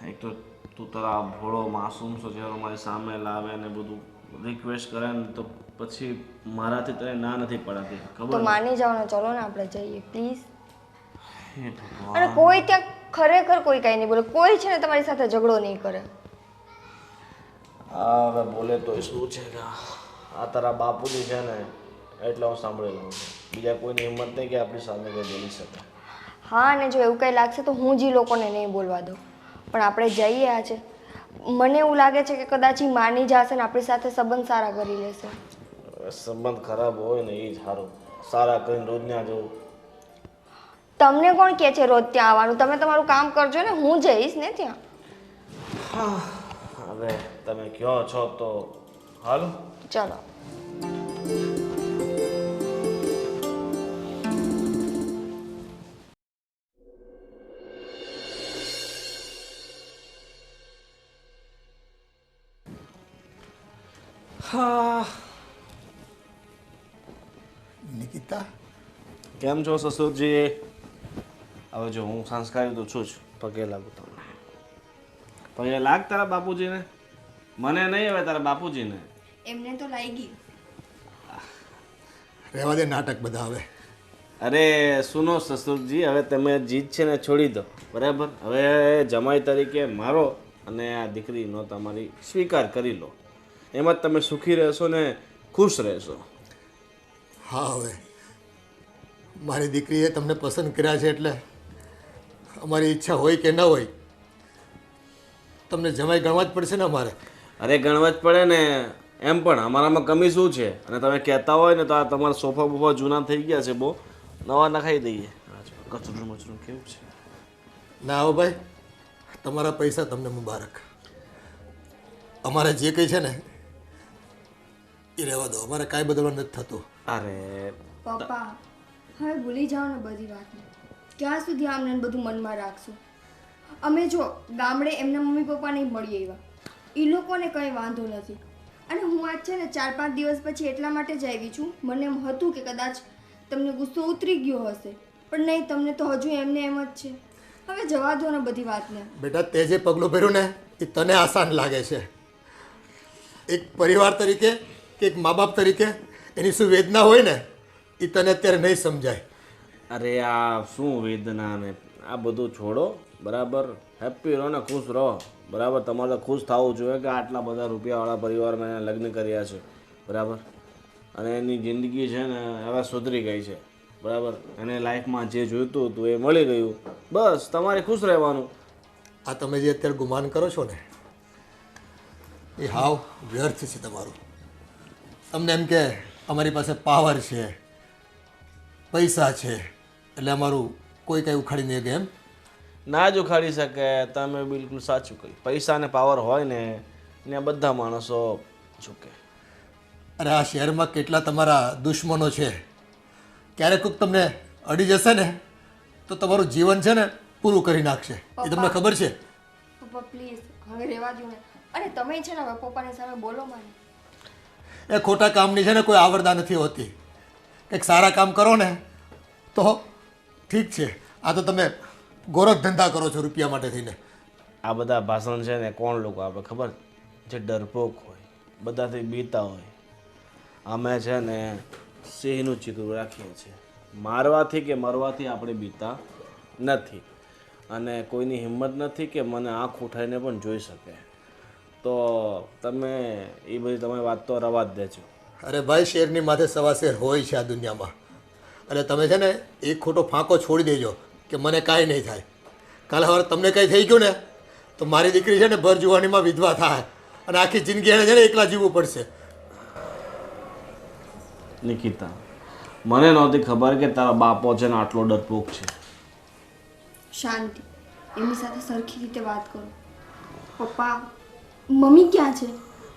એક તો તું તારા ભોળો માસૂમ છો જ્યારે મારી સામે લાવે ને બધું રિક્વેસ્ટ કરે ને તો પછી મારાથી તને ના નથી પડાતી, તો ખબર? માની જાઓ ને, ચલો ને આપણે જઈએ પ્લીઝ. હે ભગવાન. અને કોઈ ત્યાં ખરેખર કોઈ કંઈ નહીં બોલે, કોઈ છે ને તમારી સાથે ઝઘડો નહીં કરે. હવે બોલે તો શું છે કે આ તારા બાપુજી છે ને એટલે હું સાંભળી લઉં છું, બીજા કોઈની હિંમત નહીં કે આપણી સામે કંઈ બોલી શકે. હા, અને જો એવું કંઈ લાગશે તો હું જ ઈ લોકોને નહીં બોલવા દઉં, પણ આપણે જઈએ આજે. મને એવું લાગે છે કે કદાચ ઈ માની જશે ને આપણી સાથે સંબંધ સારા કરી લેશે. સંબંધ ખરાબ હોય ને એ જ સારું, સારા કરીને રોજ ના જવું. તમને કોણ કહે છે રોજ ત્યાં આવવાનું? તમે તમારું કામ કરજો ને, હું જઈશ ને ત્યાં. હવે તમે કહો છો તો હાલો. ચલો. નિકિતા, કેમ છો સસુરજી? હવે જો હું સંસ્કારી તો છું જ, પગે લાગુ તમને. પગે લાગ તારા બાપુજીને, મને નહીં હવે તારા બાપુજીને. એમને તો લાગી. રહેવા દે નાટક બધા હવે. અરે સુનો સસુરજી, હવે તમે જીત છે ને છોડી દો, બરાબર? હવે જમાઈ તરીકે મારો અને આ દીકરીનો તમારી સ્વીકાર કરી લો, એમાં તમે સુખી રહેશો ને ખુશ રહેશો. હા, હવે મારી દીકરીએ તમને પસંદ કર્યા છે એટલે અમારી ઈચ્છા હોય કે ન હોય તમને જમાઈ ગણવા જ પડશે ને અમારે. અરે ગણવા જ પડે ને, એમ પણ અમારામાં કમી શું છે? અને તમે કહેતા હોય ને તો આ તમારા સોફા બોફા જૂના થઈ ગયા છે, બહુ નવા નખાઈ દઈએ. કચરું મચરું કેવું છે? ના આવો ભાઈ, તમારા પૈસા તમને મુબારક. અમારે જે કંઈ છે ને એ રહેવા દો, અમારે કાંઈ બદલવા નથી થતું. અરે પપ્પા, હવે ભૂલી જાઓ ને બધી વાતને. ક્યાં સુધી આમને બધું મનમાં રાખશું? અમે જો ગામડે એમના મમ્મી પપ્પાને મળી આવ્યા, એ લોકોને કંઈ વાંધો નથી. અને હું આજ છે ને 4-5 દિવસ પછી એટલા માટે જ આવી છું. મને એમ હતું કે કદાચ તમને ગુસ્સો ઉતરી ગયો હશે, પણ નહીં, તમને તો હજુ એમને એમ જ છે. હવે જવા દો ને બધી વાતને. બેટા, તે જે પગલું ભર્યું ને એ તને આસાન લાગે છે. એક પરિવાર તરીકે કે એક મા બાપ તરીકે એની શું વેદના હોય ને એ તને અત્યારે નહીં સમજાય. અરે આ શું વેદના ને આ બધું છોડો, બરાબર? હેપી રહો ને ખુશ રહો, બરાબર? તમારે તો ખુશ થવું જોઈએ કે આટલા બધા રૂપિયાવાળા પરિવારમાં એને લગ્ન કર્યા છે, બરાબર? અને એની જિંદગી છે ને હવે સુધરી ગઈ છે, બરાબર? એને લાઈફમાં જે જોઈતું હતું એ મળી ગયું, બસ તમારે ખુશ રહેવાનું. આ તમે જે અત્યારે ગુમાન કરો છો ને એ હાવ વ્યર્થ છે તમારું. તમને એમ કે અમારી પાસે પાવર છે, પૈસા છે, એટલે અમારું કોઈ કંઈ ઉખાડી નહીં કે એમ. ના જ ઉખાડી શકે. તમે બિલકુલ સાચું કહ્યું. પૈસા ને પાવર હોય ને ત્યાં બધા માણસો ઝૂકે. અરે આ શહેરમાં કેટલા તમારા દુશ્મનો છે. ક્યારેક કોઈક તમને અડી જશે ને તો તમારું જીવન છે ને પૂરું કરી નાખશે. એ તમને ખબર છે? પપ્પા પ્લીઝ હવે રહેવા દો ને. અને તમે છે ને હવે પપ્પાની સામે બોલો મને. એ ખોટા કામની છે ને કોઈ આવરદા નથી હોતી. કંઈક સારા કામ કરો ને તો ઠીક છે. આ તો તમે ગોરખ ધંધા કરો છો રૂપિયા માટે થઈને. આ બધા ભાષણ છે ને કોણ લોકો આપે ખબર? જે ડરપોક હોય, બધાથી બીતા હોય. અમે છે ને સિંહનું ચિત્રું રાખીએ છીએ. મારવાથી કે મરવાથી આપણે બીતા નથી. અને કોઈની હિંમત નથી કે મને આંખ ઉઠાઈને પણ જોઈ શકે. તો તમે એ બધી તમે વાત તો રવા જ દેજો. અરે ભાઈ, શેરની માથે સવા શેર હોય છે આ દુનિયામાં. એટલે તમે છે ને એક ખોટો ફાંકો છોડી દેજો કે મને કાંઈ નહીં થાય. કાલે હવે તમને કંઈ થઈ ગયું ને તો મારી દીકરી છે ને ભર જુવાનીમાં વિધવા થાય અને આખી જિંદગી એને છે ને એકલા જીવવું પડશે. નિકિતા, મને નહોતી ખબર કે તારા બાપો છે ને આટલો ડરપોક છે. શાંતિ, એમની સાથે સરખી રીતે વાત કરો. પપ્પા, મમ્મી ક્યાં છે?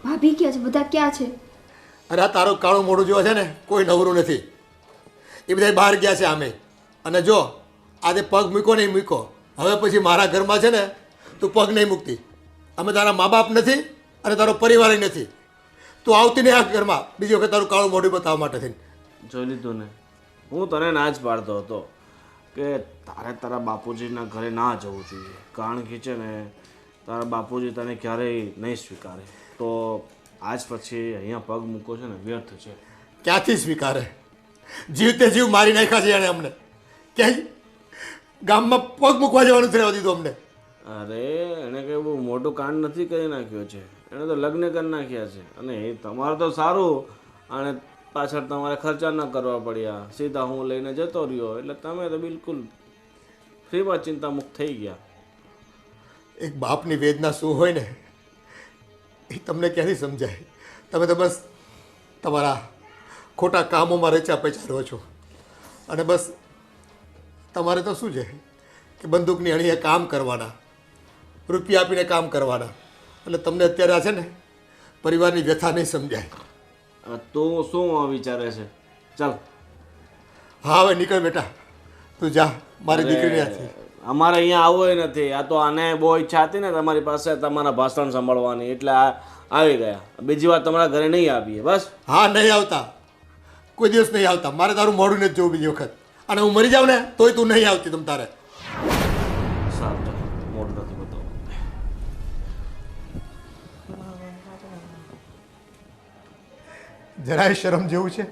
ભાભી ક્યાં છે? બધા ક્યાં છે? અરે આ તારું કાળું મોઢું જોવા છે ને કોઈ નવરું નથી. એ બધા બહાર ગયા છે આમે. અને જો આજે પગ મૂકો નહીં મૂકો, હવે પછી મારા ઘરમાં છે ને તું પગ નહીં મૂકતી. અમે તારા મા બાપ નથી અને તારો પરિવાર નથી. તું આવતી નહીં આ ઘરમાં બીજી વખત તારું કાળું મોઢું બતાવવા માટે થઈને. જોઈ લીધું ને, હું તને ના જ પાડતો હતો કે તારે તારા બાપુજીના ઘરે ના જવું જોઈએ. કારણ કે છે ને તારા બાપુજી તને ક્યારેય નહીં સ્વીકારે. તો આજ પછી અહીંયા પગ મૂકો છે ને વ્યર્થ છે. ક્યાંથી સ્વીકારે? જીવતે જીવ મારી નાખ્યા છે એણે અમને. ક્યાંય ગામમાં પગ મૂકવા જવાનું જ રહેવા દીધું અમને. અરે એણે કંઈ બહુ મોટું કાંડ નથી કરી નાખ્યો છે. એણે તો લગ્ન કરી નાખ્યા છે. અને એ તમારું તો સારું, અને પાછળ તમારે ખર્ચા ન કરવા પડ્યા. સીધા હું લઈને જતો રહ્યો, એટલે તમે તો બિલકુલ ફ્રીમાં ચિંતા મુક્ત થઈ ગયા. એક બાપની વેદના શું હોય ને એ તમને ક્યાંથી સમજાય? તમે તો બસ તમારા ખોટા કામોમાં રચ્યા પચ્યા રહો છો. અને બસ તમારે તો શું છે કે બંદૂકની અણીએ કામ કરવાના, રૂપિયા આપીને કામ કરવાના. એટલે તમને અત્યારે આ છે ને પરિવારની વ્યથા નહીં સમજાય. તું શું વિચારે છે? ચાલ. હા હવે નીકળ બેટા, તું જા મારી દીકરીને હાથે. અમારે અહીંયા આવવું નથી. આ તો આને બહુ ઈચ્છા હતી ને તમારી પાસે તમારા ભાષણ સાંભળવાની, એટલે આ આવી ગયા. બીજી વાર તમારા ઘરે નહીં આવીએ બસ. હા, નહીં આવતા, કોઈ દિવસ નહીં આવતા. મારે તારું મોઢું નથી જોવું બીજી વખત. અને હું મરી જાઉં ને તોય તું નહીં આવતી તમ તારે. સારું, ચાલો, મોઢું નથી બતાવું. જરાય શરમ જેવું છે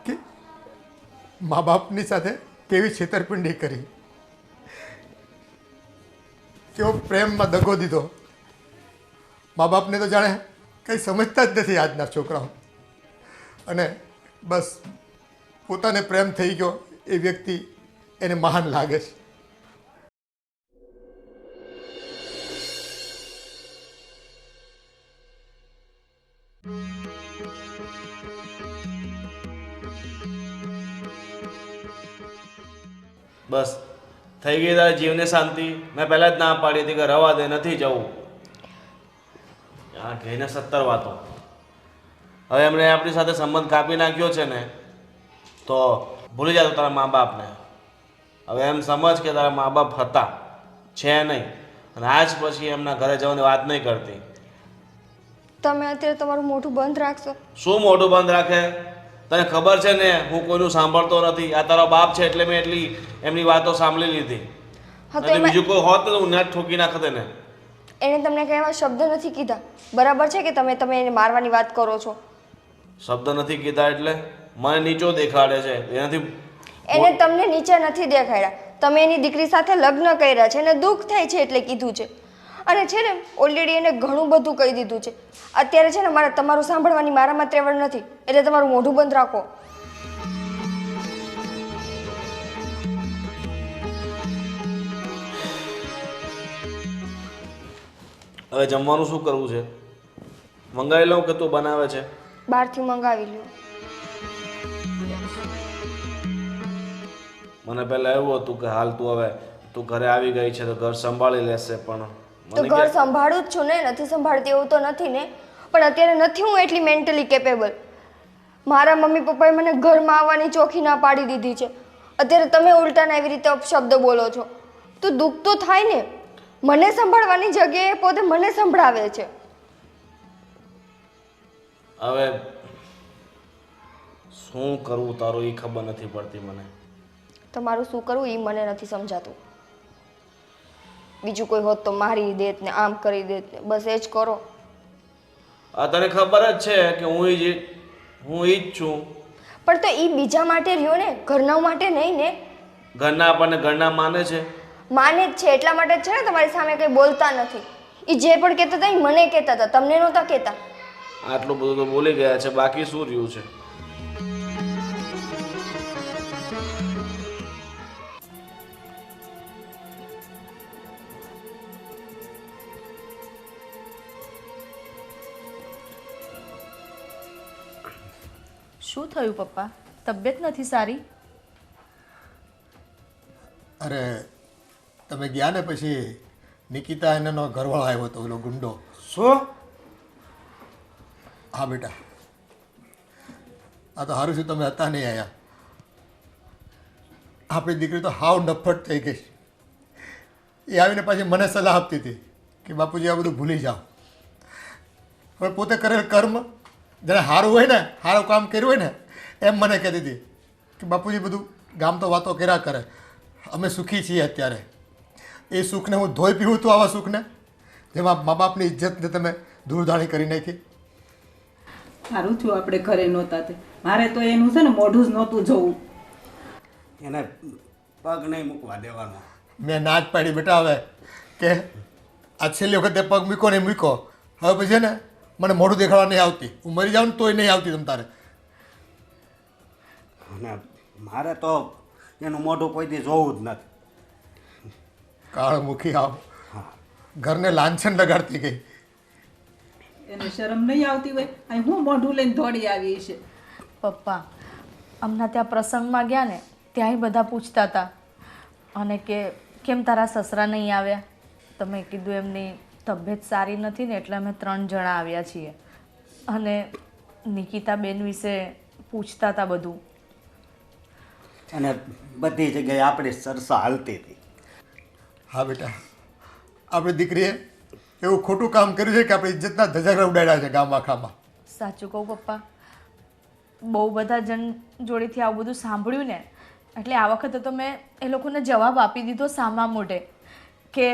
કે મા બાપની સાથે કેવી છેતરપિંડી કરી, કેવો પ્રેમમાં દગો દીધો. મા બાપને તો જાણે કંઈ સમજતા જ નથી આજના છોકરાઓ. અને બસ પોતાને પ્રેમ થઈ ગયો એ વ્યક્તિ એને મહાન લાગે છે. બસ થઈ ગઈ તારા જીવને શાંતિ. મેં પહેલાં જ ના પાડી હતી કે રવા દે, નથી જવું. આ કહીને 70 વાતો. હવે એમણે આપણી સાથે સંબંધ કાપી નાખ્યો છે ને, તો ભૂલી જાતો તારા મા બાપને. હવે એમ સમજ કે તારા મા બાપ હતા, છે નહીં, અને આજ પછી એમના ઘરે જવાની વાત નહીં કરતી. તમે અત્યારે તમારું મોઢું બંધ રાખશો? શું મોઢું બંધ રાખે? તને ખબર છે ને હું કોઈનું સાંભળતો નથી. આ તારો બાપ છે એટલે મેં એટલી એમની વાતો સાંભળી લીધી. હા તો એટલે બીજું કોઈ હોત ને હું નેટ ઠોકી નાખત એને. એને તમને કઈ એવા શબ્દ નથી કીધા? બરાબર છે કે તમે એને મારવાની વાત કરો છો? શબ્દ નથી કીધા એટલે મને નીચો દેખાડે છે એનાથી. એને તમને નીચે નથી દેખાડ્યા. તમે એની દીકરી સાથે લગ્ન કર્યા છે અને દુઃખ થાય છે એટલે કીધું છે. અને છે ને ઓલરેડી એને ઘણું બધું કહી દીધું છે. અત્યારે છે ને મારે તમારું સાંભળવાની મારામાં ત્રેવડ નથી, એટલે તમારું મોઢું બંધ રાખો. હવે જમવાનું શું કરવું છે? મંગાવી લઉં કે તું બનાવે છે? બહારથી મંગાવી લ્યો. મને પહેલા એવું હતું કે હાલ તું હવે તું ઘરે આવી ગઈ છે તો ઘર સંભાળી લેશે, પણ તો મને ઘર સંભાળું જ છું ને, નથી સંભાળતી એવું તો નથી ને. પણ અત્યારે નથી હું એટલી મેન્ટલી કેપેબલ. મારા મમ્મી પપ્પાએ મને ઘરમાં આવવાની ચોખી ના પાડી દીધી છે. અત્યારે તમે ઉલટાના એવી રીતે અપશબ્દ બોલો છો તો દુઃખ તો થાય ને. મને સંભાળવાની જગ્યાએ પોતે મને સંભળાવે છે. હવે શું કરવું તારું એ ખબર નથી પડતી મને. તમારું શું કરવું એ મને નથી સમજાતું. બીજું કોઈ હોત તો મારી દેત ને આમ કરી દેત ને, બસ એ જ કરો. આ તને ખબર જ છે કે હું ઈ જ છું. પણ તો એ બીજા માટે રહ્યો ને, ઘરના માટે નહીં ને. ઘરના આપણને ઘરના માને છે. માને જ છે, એટલા માટે જ છે ને તમારી સામે કંઈ બોલતા નથી. એ જે પણ કહેતા હતા એ મને કહેતા હતા, તમને નહોતા કહેતા. આટલું બધું તો બોલી ગયા છે, બાકી શું રહ્યું છે? શું થયું પપ્પા? તબિયત નથી સારી? અરે તમે ગયા ને પછી નિકિતા એનો ઘરવાળો આવ્યો હતો, ઓલો ગુંડો. શું? હા બેટા, આ તો સારું છે તમે હતા નહીં આવ્યા. આપણી દીકરી તો હાવ નફ્ફટ થઈ ગઈ. એ આવીને પાછી મને સલાહ આપતી હતી કે બાપુજી આ બધું ભૂલી જાઓ. હવે પોતે કરેલ કર્મ જ્યારે સારું હોય ને, સારું કામ કર્યું હોય ને, એમ મને કહેતી હતી કે બાપુજી બધું ગામ તો વાતો કર્યા કરે, અમે સુખી છીએ અત્યારે. એ સુખને હું ધોઈ પીવું હતું, આવા સુખને જેમાં મા બાપની ઇજ્જતને તમે દૂરદાણી કરી નાખી. સારું થયું આપણે ઘરે નહોતા તે. મારે તો એનું છે ને મોઢું જ નહોતું જોવું. એને પગ નહીં મૂકવા દેવાનો. મેં ના જ પાડી બેટા હવે કે આ છેલ્લી વખતે પગ મૂકો ને મૂકો. હવે પછી ને મને મોઢું દેખાડવા નહીં આવતી. હું મરી જાઉં ને તોય નહીં આવતી તમ તારે. અને મારે તો એનું મોઢું કોઈથી જોવું જ નથી. કાળમુખી આવ ઘરને લાંછન લગાડતી ગઈ. એને શરમ નહીં આવતી હોય, અહીં હું મોઢું લઈને દોડી આવી છે. પપ્પા હમણાં ત્યાં પ્રસંગમાં ગયા ને ત્યાંય બધા પૂછતા હતા અને કે કેમ તારા સસરા નહીં આવ્યા? તમે કીધું એમની તબિયત સારી નથી ને એટલે અમે 3 જણા આવ્યા છીએ. અને નિકિતા બેન વિશે પૂછતા હતા બધું. અને બધી જગ્યાએ આપણી ચર્ચા હાલતી હતી. હા બેટા, આપણી દીકરીએ એવું ખોટું કામ કર્યું છે કે આપણી ઇજ્જતના ધજાગરા ઉડાડ્યા છે ગામ આખામાં. સાચું કહું પપ્પા, બહુ બધા જણ જોડેથી આવું બધું સાંભળ્યું ને એટલે આ વખતે તો મેં એ લોકોને જવાબ આપી દીધો સામા મોઢે કે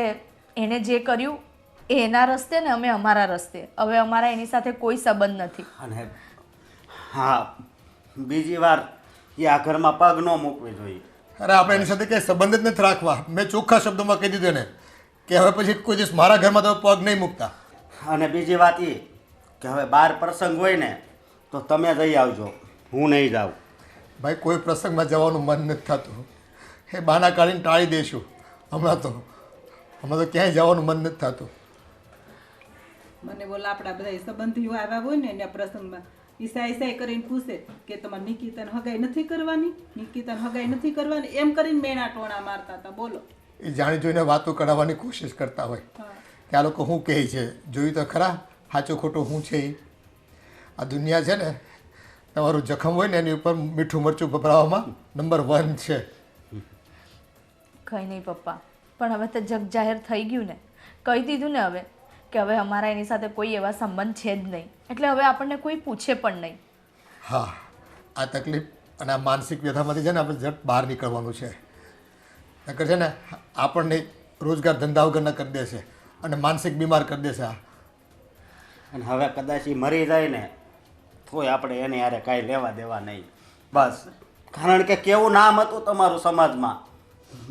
એને જે કર્યું એ એના રસ્તે ને અમે અમારા રસ્તે. હવે અમારા એની સાથે કોઈ સંબંધ નથી. અને હા, બીજી વાર એ આ ઘરમાં પગ ન મૂકવી જોઈએ. અરે આપણે એની સાથે કંઈ સંબંધ જ નથી રાખવા. મેં ચોખ્ખા શબ્દોમાં કહી દીધું એને કે હવે પછી કોઈ દિવસ મારા ઘરમાં તો પગ નહીં મૂકતા. અને બીજી વાત એ કે હવે બાર પ્રસંગ હોય ને તો તમે જઈ આવજો, હું નહીં જાઉં. ભાઈ કોઈ પ્રસંગમાં જવાનું મન નથી થતું. એ બહાના કાઢીને ટાળી દઈશું. હમણાં તો ક્યાંય જવાનું મન નથી થતું. મને બોલ આપણા બધા સંબંધીઓ આવ્યા હોય ને એના પ્રસંગમાં ઈસાઈ કરીને પૂછે કે તમારે નિકિતાને હગાઈ નથી કરવાની, નિકિતાને હગાઈ નથી કરવાની, એમ કરીને મેણા ટોણા મારતા હતા. બોલો, એ જાણી જોઈને વાતો કઢાવવાની કોશિશ કરતા હોય કે આ લોકો શું કહે છે. જોયું તો ખરા સાચું ખોટું શું છે. એ આ દુનિયા છે ને, તમારું જખમ હોય ને એની ઉપર મીઠું મરચું ભભરાવામાં નંબર 1 છે. કંઈ નહીં પપ્પા, પણ હવે તો જગ જાહેર થઈ ગયું ને, કહી દીધું ને હવે કે હવે અમારા એની સાથે કોઈ એવા સંબંધ છે જ નહીં, એટલે હવે આપણને કોઈ પૂછે પણ નહીં. હા, આ તકલીફ અને આ માનસિક વ્યથામાંથી છે ને આપણે ઝટ બહાર નીકળવાનું છે. નકર છે ને આપણને રોજગાર ધંધા વગરના કરી દેશે અને માનસિક બીમાર કરી દેશે. અને હવે કદાચ એ મરી જાય ને તોય આપણે એને યારે કાંઈ લેવા દેવા નહીં. બસ કારણ કે કેવું નામ હતું તમારું સમાજમાં,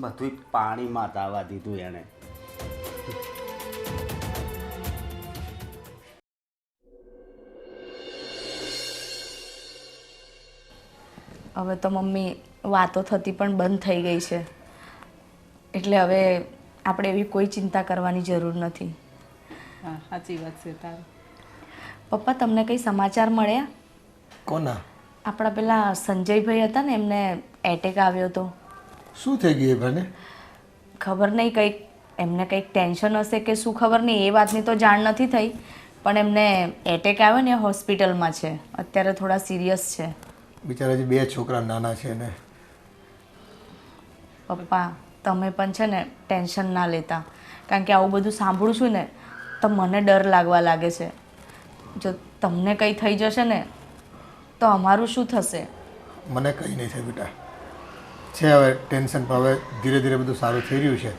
બધું પાણીમાં દાવા દીધું એણે. હવે તો મમ્મી વાતો થતી પણ બંધ થઈ ગઈ છે, એટલે હવે આપણે એવી કોઈ ચિંતા કરવાની જરૂર નથી. હા, સાચી વાત છે તારી. પપ્પા, તમને કંઈ સમાચાર મળ્યા? કોના? આપણા પેલા સંજયભાઈ હતા ને, એમને એટેક આવ્યો હતો. શું થઈ ગયું એ ભાઈને? ખબર નહીં, કંઈક એમને કંઈક ટેન્શન હશે કે શું ખબર નહીં, એ વાતની તો જાણ નથી થઈ, પણ એમને એટેક આવ્યો ને, હોસ્પિટલમાં છે અત્યારે, થોડા સિરિયસ છે. બિચારા જે 2 છોકરા નાના છે ને. પપ્પા, તમે પણ છે ને ટેન્શન ના લેતા, કારણ કે આવું બધું સાંભળું છું ને તો મને ડર લાગવા લાગે છે. જો તમને કંઈ થઈ જશે ને તો અમારું શું થશે? મને કંઈ નહીં થાય બેટા, છે હવે ટેન્શન, પણ હવે ધીરે ધીરે બધું સારું થઈ રહ્યું છે.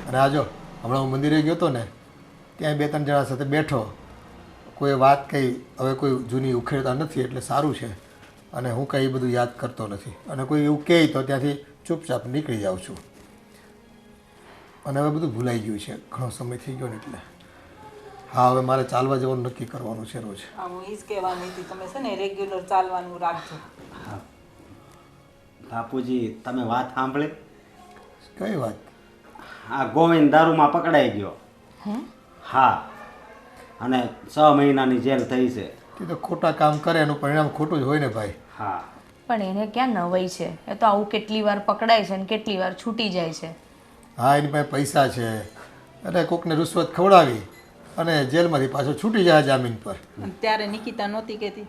અને આ જો હમણાં હું મંદિરે ગયો હતો ને, ત્યાં 2-3 જણા સાથે બેઠો, કોઈ વાત કંઈ હવે કોઈ જૂની ઉખેડતા નથી, એટલે સારું છે. અને હું કંઈ બધું યાદ કરતો નથી, અને કોઈ એવું કહે તો ત્યાંથી ચૂપચાપ નીકળી જાઉં છું. અને હવે બધું ભૂલાઈ ગયું છે, ઘણો સમય થઈ ગયો ને એટલે. હા, હવે મારે ચાલવા જવાનું નક્કી કરવાનું છે રોજ. હા, હું એ જ કહેવાની હતી, તમે છે ને રેગ્યુલર ચાલવાનું રાખજો. હા બાપુજી, તમે વાત સાંભળી? કઈ વાત? આ ગોવિંદ દારૂમાં પકડાઈ ગયો. હા, અને 6 મહિનાની જેલ થઈ છે. તે તો ખોટા કામ કરે એનું પરિણામ ખોટું જ હોય ને ભાઈ. હા, પણ એને ક્યાં નવાઈ છે, એ તો આવું કેટલી વાર પકડાય છે ને કેટલી વાર છૂટી જાય છે. હા, એની પાસે પૈસા છે, એટલે કોકને રૂશ્વત ખવડાવી અને જેલમાંથી પાછો છૂટી જાય જામીન પર. અને ત્યારે નિકિતા નહોતી કહેતી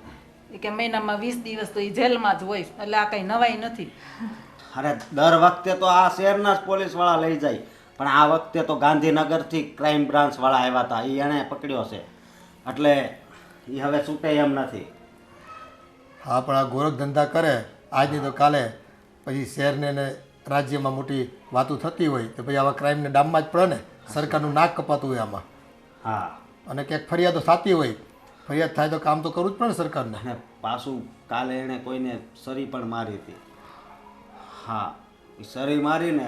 કે મહિનામાં 20 દિવસ તો એ જેલમાં જ હોય, એટલે આ કંઈ નવાઈ નથી. અરે દર વખતે તો આ શહેરના જ પોલીસવાળા લઈ જાય, પણ આ વખતે તો ગાંધીનગરથી ક્રાઇમ બ્રાન્ચવાળા આવ્યા હતા, એ એણે પકડ્યો છે, એટલે એ હવે છૂટે એમ નથી. હા, પણ આ ગોરખ ધંધા કરે આજની તો કાલે પછી શહેરને ને રાજ્યમાં મોટી વાતો થતી હોય તો પછી આવા ક્રાઇમને ડામમાં જ પડે ને. સરકારનું નાક કપાતું હોય આમાં. હા, અને ક્યાંક ફરિયાદો થતી હોય, ફરિયાદ થાય તો કામ તો કરવું જ પડે ને સરકારને. અને પાછું કાલે એણે કોઈને સરી પણ મારી હતી. હા, એ સરી મારીને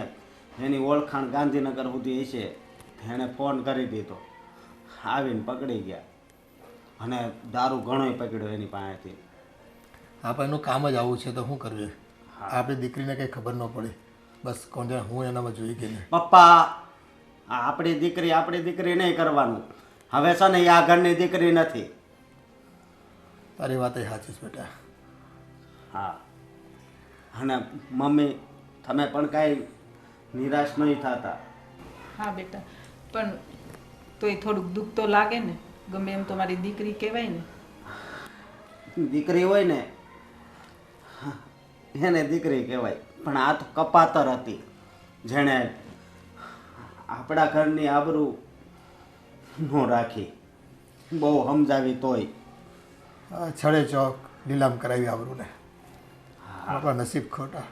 એની ઓળખાણ ગાંધીનગર સુધી હશે, એણે ફોન કરી દીધો, આવીને પકડી ગયા, અને દારૂ ઘણોય પકડ્યો એની પાસેથી. હા, પણ એનું કામ જ આવું છે તો શું કરવું? આપણી દીકરીને કંઈ ખબર ન પડે, બસ કોણ જાણે હું એનામાં જોઈ કે નહીં. પપ્પા, આ આપણી દીકરી નહીં કરવાનું. હવે છે ને એ આ ઘરની દીકરી નથી. તારી વાત એ સાચી છે બેટા. હા, અને મમ્મી તમે પણ કાંઈ નિરાશ નહીં થતા. હા બેટા, પણ તોય થોડુંક દુઃખ તો લાગે ને, ગમે એમ તો મારી દીકરી કહેવાય ને. દીકરી હોય ને એને દીકરી કહેવાય, પણ આ તો કપાતર હતી, જેણે આપણા ઘરની આબરૂ ન રાખી. બહુ સમજાવી તોય છડે ચોક નીલામ કરાવી આવરું ને. આપણા નસીબ ખોટા.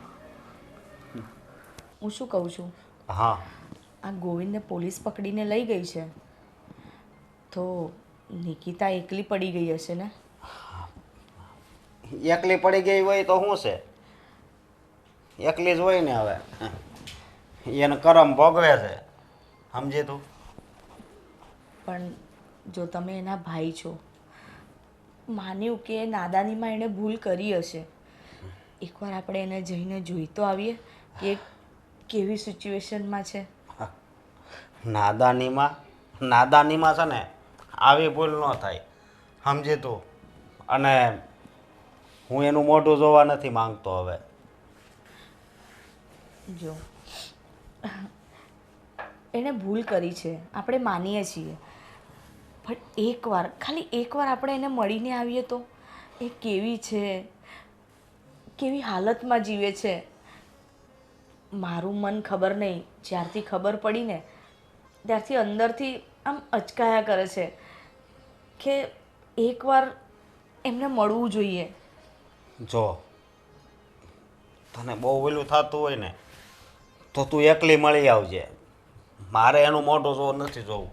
હું શું કહું છું, હા, આ ગોવિંદને પોલીસ પકડીને લઈ ગઈ છે તો નિકિતા એકલી પડી ગઈ હશે ને? એકલી પડી ગઈ હોય તો શું છે, એકલી જ હોય ને. હવે એને કરમ ભોગવે છે, સમજી તું. પણ જો તમે એના ભાઈ છો, માન્યું કે નાદાનીમાં એણે ભૂલ કરી હશે, એકવાર આપણે એને જઈને જોઈ તો આવીએ કે એ કેવી સિચ્યુએશનમાં છે. નાદાનીમાં છે ને આવી ભૂલ ન થાય, સમજી તું. અને હું એનું મોઢું જોવા નથી માંગતો હવે. જો એણે ભૂલ કરી છે, આપણે માનીએ છીએ, પણ એકવાર, ખાલી એકવાર આપણે એને મળીને આવીએ તો એ કેવી છે, કેવી હાલતમાં જીવે છે, મારું મન ખબર નહીં, જ્યારથી ખબર પડી ને ત્યારથી અંદરથી આમ અચકાયા કરે છે કે એકવાર એમને મળવું જોઈએ. જો તને બહુ ઓલું થતું હોય ને તો તું એકલી મળી આવજે. મારે એનું મોઢું જોવું નથી જોવું,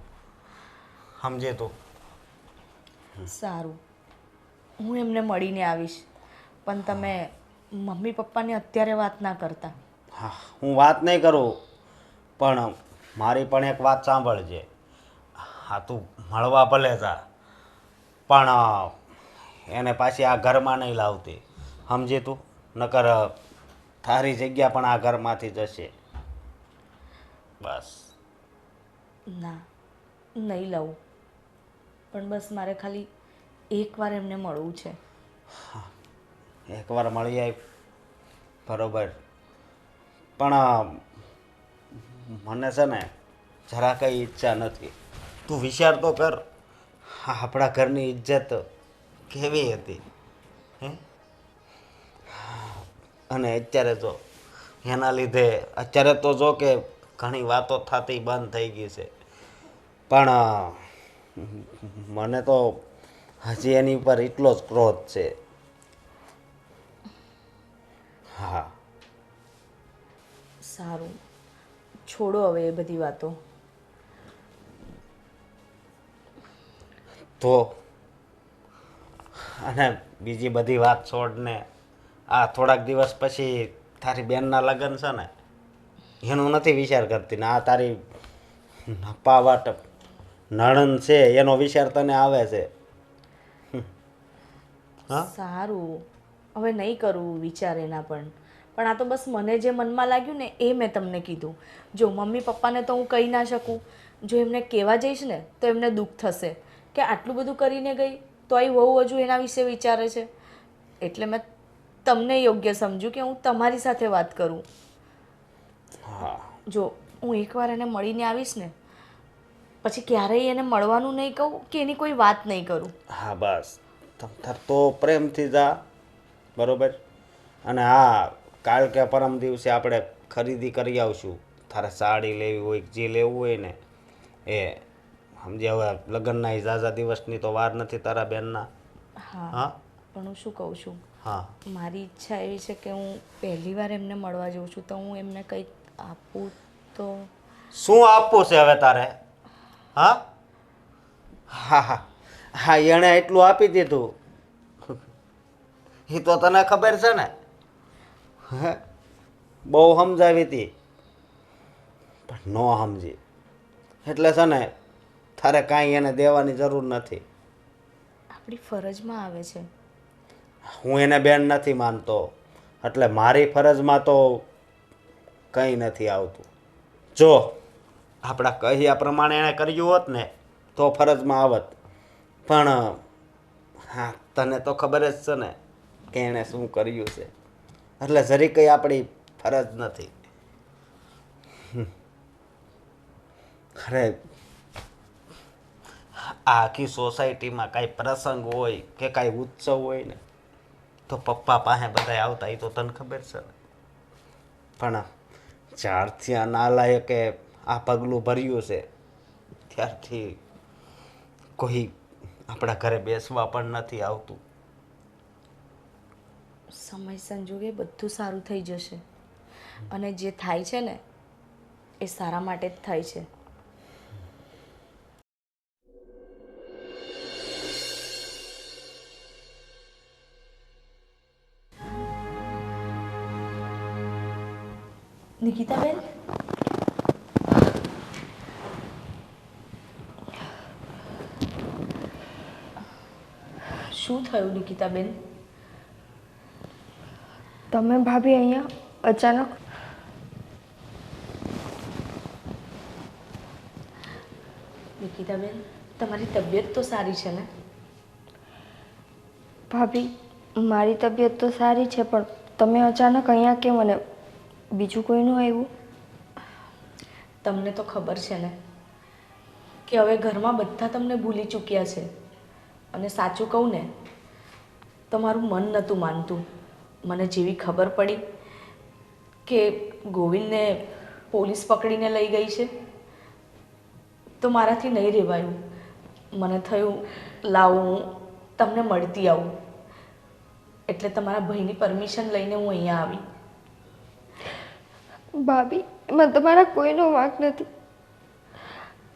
સમજે તું? સારું, હું એમને મળીને આવીશ, પણ તમે મમ્મી પપ્પાને અત્યારે વાત ના કરતા. હા, હું વાત નહીં કરું, પણ મારી પણ એક વાત સાંભળજે. હા, તું મળવા ભલે જા, પણ એને પાછી આ ઘરમાં નહીં લાવતી, સમજી તું? નકર તારી જગ્યા પણ આ ઘરમાંથી જશે. બસ. ના, નહીં લઉં, પણ બસ મારે ખાલી એકવાર એમને મળવું છે. એકવાર મળી આવી બરોબર, પણ મને છે ને જરા કંઈ ઈચ્છા નથી. તું વિચાર તો કર, આપણા ઘરની ઇજ્જત કેવી હતી, હે? અને અત્યારે જો એના લીધે અત્યારે તો જો કે ઘણી વાતો થતી બંધ થઈ ગઈ છે, પણ મને તો હજી એની ઉપર એટલો જ ક્રોધ છે. હા. સારું, છોડો હવે એ બધી વાતો. તો અને બીજી બધી વાત છોડને, આ થોડાક દિવસ પછી તારી બેનના લગ્ન છે ને, એનું નથી વિચાર કરતી ને આ તારી નપાવટ નણંદ છે એનો વિચાર તને આવે છે? હા, સારું, હવે નહીં કરું વિચાર એના પણ આ તો બસ મને જે મનમાં લાગ્યું ને એ મેં તમને કીધું. જો મમ્મી પપ્પાને તો હું કહી ના શકું, જો એમને કહેવા જઈશ ને તો એમને દુઃખ થશે કે આટલું બધું કરીને ગઈ તો એ વહુ હજુ એના વિશે વિચારે છે. એટલે મેં તમને યોગ્ય સમજ્યું કે હું તમારી સાથે વાત કરું. હા. જો હું એકવાર એને મળીને આવીશ ને પછી ક્યારેય એને મળવાનું નહીં કહું કે એની કોઈ વાત નહીં કરું. હા, બસ તમ તો પ્રેમથી જા, બરોબર? અને હા, કાલ કે પરમ દિવસે આપણે ખરીદી કરી આવશું. તારે સાડી લેવી હોય, જે લેવું હોય ને એ સમજે. હવે લગ્નના ઝાઝા દિવસની તો વાર નથી તારા બેનના. હા, હા, પણ હું શું કહું છું, હા. મારી ઈચ્છા એવી છે કે હું પહેલી વાર એમને મળવા જાઉં છું તો હું એમને કંઈક આપું તો. શું આપવું છે હવે તારે? હા હા હા હા, એણે એટલું આપી દીધું એ તો તને ખબર છે ને. હે, બહુ સમજાવી હતી પણ ન સમજી, એટલે છે ને તારે કાંઈ એને દેવાની જરૂર નથી. આપણી ફરજમાં આવે છે. હું એને બેન નથી માનતો, એટલે મારી ફરજમાં તો કંઈ નથી આવતું. જો આપણા કહ્યા પ્રમાણે એણે કર્યું હોત ને તો ફરજમાં આવત, પણ હા, તને તો ખબર જ છે ને કે એણે શું કર્યું છે, એટલે જરી કંઈ આપણી ફરજ નથી. અરે આ આખી સોસાયટીમાં કાંઈ પ્રસંગ હોય કે કાંઈ ઉત્સવ હોય ને તો પપ્પા પાસે બધા આવતા, એ તો તને ખબર છે ને. પણ જ્યારથી આ નાલાયકે આ પગલું ભર્યું છે ત્યારથી કોઈ આપણા ઘરે બેસવા પણ નથી આવતું. સમય સંજોગે બધું સારું થઈ જશે, અને જે થાય છે ને એ સારા માટે જ થાય છે. નિકિતાબેન, શું થયું નિકિતાબેન? તમે ભાભી અહીંયા અચાનક? નિકિતાબેન, તમારી તબિયત તો સારી છે ને? ભાભી, મારી તબિયત તો સારી છે, પણ તમે અચાનક અહીંયા કેમ? અને બીજું કોઈનું આવ્યું? તમને તો ખબર છે ને કે હવે ઘરમાં બધા તમને ભૂલી ચૂક્યા છે, અને સાચું કહું ને તો મારું મન નહોતું માનતું. મને જેવી ખબર પડી કે ગોવિંદને પોલીસ પકડીને લઈ ગઈ છે, તો મારાથી નહીં રહેવાયું. મને થયું લાવ હું તમને મળતી આવું, એટલે તમારા ભાઈની પરમિશન લઈને હું અહીંયા આવી. ભાભી, એમાં તમારા કોઈનો વાંક નથી.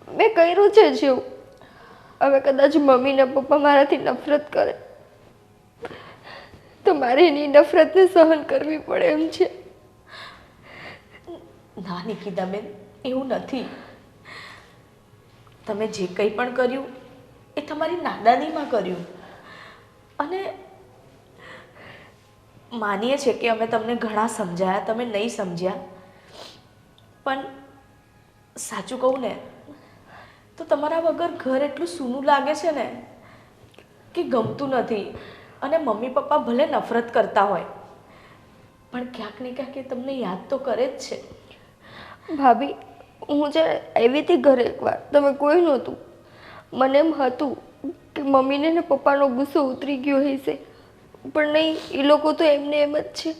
મેં કર્યું છે જેવું. હવે કદાચ મમ્મી ને પપ્પા મારાથી નફરત કરે તો મારે એની નફરતને સહન કરવી પડે એમ છે. ના નિકિતાબેન, એવું નથી. તમે જે કંઈ પણ કર્યું એ તમારી નાદાનીમાં કર્યું, અને માનીએ છીએ કે અમે તમને ઘણા સમજાયા, તમે નહીં સમજ્યા. પણ સાચું કહું ને તો તમારા વગર ઘર એટલું સૂનું લાગે છે ને કે ગમતું નથી. અને મમ્મી પપ્પા ભલે નફરત કરતા હોય પણ ક્યાંક ને ક્યાંક એ તમને યાદ તો કરે જ છે. ભાભી, હું જ્યારે આવી હતી ઘરે એકવાર, તમે કોઈ નહોતું. મને એમ હતું કે મમ્મીને ને પપ્પાનો ગુસ્સો ઉતરી ગયો હશે, પણ નહીં, એ લોકો તો એમને એમ જ છે.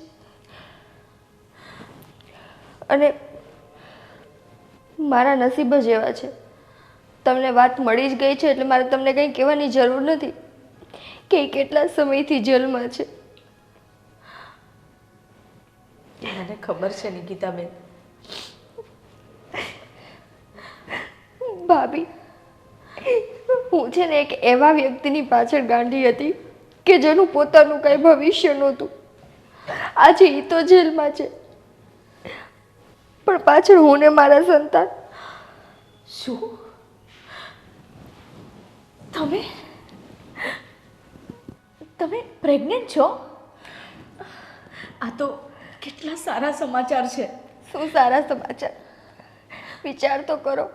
અને મારા નસીબ જ એવા છે. તમને વાત મળી જ ગઈ છે એટલે મારે તમને કંઈ કહેવાની જરૂર નથી કે એ કેટલા સમયથી જેલમાં છે. મને ખબર છે નિકિતાબેન. ભાભી, હું છે ને એક એવા વ્યક્તિની પાછળ ગાંડી હતી કે જેનું પોતાનું કંઈ ભવિષ્ય નહોતું. આજે એ તો જેલમાં છે, પણ પાછળ હું ને મારા સંતાન. શું તમે તમે પ્રેગ્નેન્ટ છો? આ તો કેટલા સારા સમાચાર છે. શું સારા સમાચાર? વિચાર તો કરો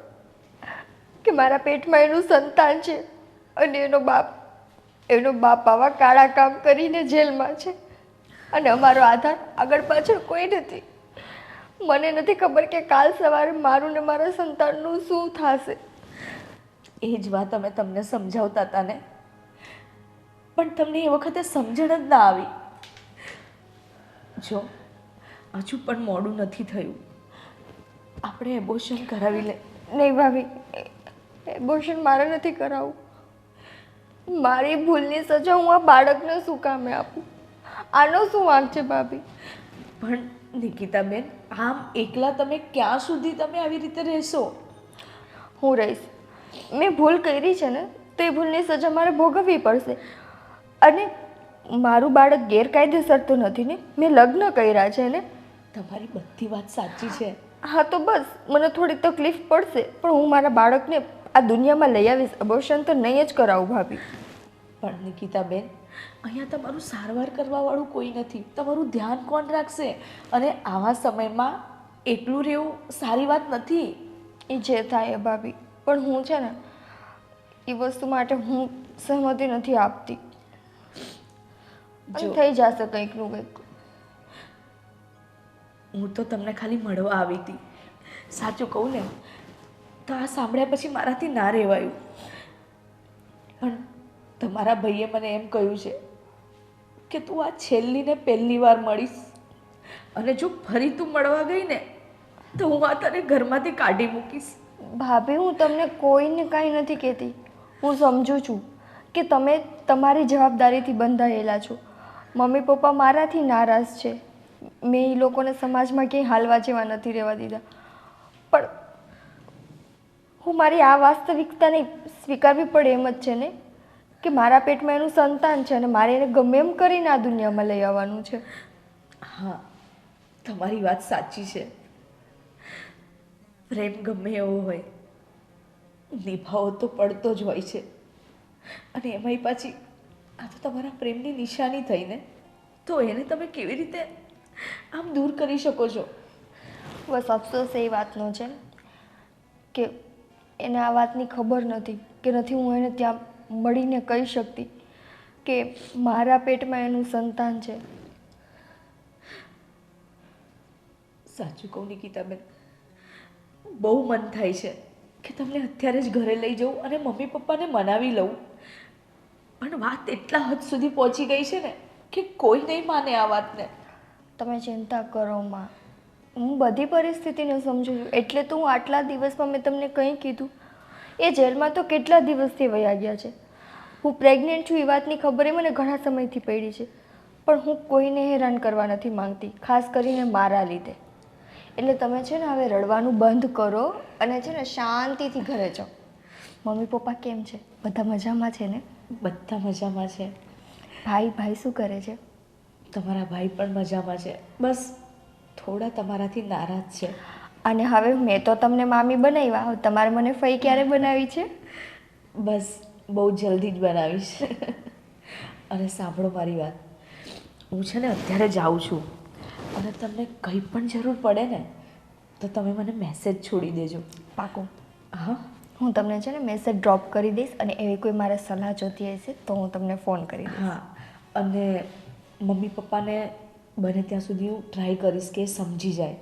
કે મારા પેટમાં એનું સંતાન છે અને એનો બાપ આવા કાળા કામ કરીને જેલમાં છે, અને અમારો આધાર આગળ પાછળ કોઈ નથી. મને નથી ખબર કે કાલ સવારે મારું ને મારા સંતાનનું શું થશે. એ જ વાત અમે તમને સમજાવતા હતા ને, પણ તમને એ વખતે સમજણ જ ના આવી. જો હજુ પણ મોડું નથી થયું, આપણે એબોર્શન કરાવી લે. નહીં ભાભી, એબોર્શન મારે નથી કરાવવું. મારી ભૂલની સજા હું આ બાળકને શું કામે આપું? આનો શું વાંક છે ભાભી? પણ નિકિતાબેન, આમ એકલા તમે ક્યાં સુધી તમે આવી રીતે રહેશો? હું રહીશ. મેં ભૂલ કરી છે ને તો એ ભૂલની સજા મારે ભોગવવી પડશે. અને મારું બાળક ગેરકાયદેસર તો નથી ને? મેં લગ્ન કર્યા છે ને? તમારી બધી વાત સાચી છે. હા, તો બસ મને થોડી તકલીફ પડશે, પણ હું મારા બાળકને આ દુનિયામાં લઈ આવીશ. અબોર્શન તો નહીં જ કરાવું ભાભી. પણ નિકિતાબેન, અહીંયા તમારું સારવાર કરવાવાળું કોઈ નથી. તમારું ધ્યાન કોણ રાખશે? અને આવા સમયમાં એકલું રહેવું સારી વાત નથી. એ જે થાય એ ભાભી, પણ હું છે ને એ વસ્તુ માટે હું સહમતિ નથી આપતી. જો થઈ જશે કંઈકનું કંઈક. હું તો તમને ખાલી મળવા આવી હતી. સાચું કહું ને તો આ સાંભળ્યા પછી મારાથી ના રહેવાયું. પણ તમારા ભાઈએ મને એમ કહ્યું છે કે તું આ છેલ્લી ને પહેલી વાર મળીશ, અને જો ફરી તું મળવા ગઈ ને તો હું આ તને ઘરમાંથી કાઢી મૂકીશ. ભાભી, હું તમને કોઈને કાંઈ નથી કહેતી. હું સમજુ છું કે તમે તમારી જવાબદારીથી બંધાયેલા છો. મમ્મી પપ્પા મારાથી નારાજ છે. મેં એ લોકોને સમાજમાં ક્યાંય હાલવા જેવા નથી રહેવા દીધા. પણ હું મારી આ વાસ્તવિકતાને સ્વીકારવી પડે એમ જ છે ને કે મારા પેટમાં એનું સંતાન છે અને મારે એને ગમે એમ કરીને આ દુનિયામાં લઈ આવવાનું છે. હા, તમારી વાત સાચી છે. પ્રેમ ગમે એવો હોય, નિભાવો તો પડતો જ હોય છે. અને એમાંય પાછી આ તો તમારા પ્રેમની નિશાની થઈને, તો એને તમે કેવી રીતે આમ દૂર કરી શકો છો? બસ અફસોસ એ વાતનો છે કે એને આ વાતની ખબર નથી કે નથી હું એને ત્યાં મળીને કહી શકતી કે મારા પેટમાં એનું સંતાન છે. સાચું કહું નિકિતાબેન, બહુ મન થાય છે કે તમને અત્યારે જ ઘરે લઈ જાઉં અને મમ્મી પપ્પાને મનાવી લઉં, પણ વાત એટલા હદ સુધી પહોંચી ગઈ છે ને કે કોઈ નહીં માને આ વાતને. તમે ચિંતા કરો માં, હું બધી પરિસ્થિતિને સમજુ છું, એટલે તો હું આટલા દિવસમાં મેં તમને કંઈ કીધું. એ જેલમાં તો કેટલા દિવસથી વયા ગયા છે. હું પ્રેગ્નેન્ટ છું એ વાતની ખબર એ મને ઘણા સમયથી પડી છે, પણ હું કોઈને હેરાન કરવા નથી માંગતી, ખાસ કરીને મારા લીધે. એટલે તમે છે ને હવે રડવાનું બંધ કરો અને છે ને શાંતિથી ઘરે જાઓ. મમ્મી પપ્પા કેમ છે? બધા મજામાં છે ને? બધા મજામાં છે. ભાઈ શું કરે છે? તમારા ભાઈ પણ મજામાં છે, બસ થોડા તમારાથી નારાજ છે. અને હવે મેં તો તમને મામી બનાવ્યા, તમારે મને ફઈ ક્યારે બનાવી છે? બસ બહુ જલ્દી જ બનાવીશ. અને સાંભળો મારી વાત, હું છે ને અત્યારે જાઉં છું, અને તમને કંઈ પણ જરૂર પડે ને તો તમે મને મેસેજ છોડી દેજો. પાકું. હા, હું તમને છે ને મેસેજ ડ્રોપ કરી દઈશ, અને એવી કોઈ મારે સલાહ જોતી હશે તો હું તમને ફોન કરી દઈશ. હા, અને મમ્મી પપ્પાને બને ત્યાં સુધી હું ટ્રાય કરીશ કે એ સમજી જાય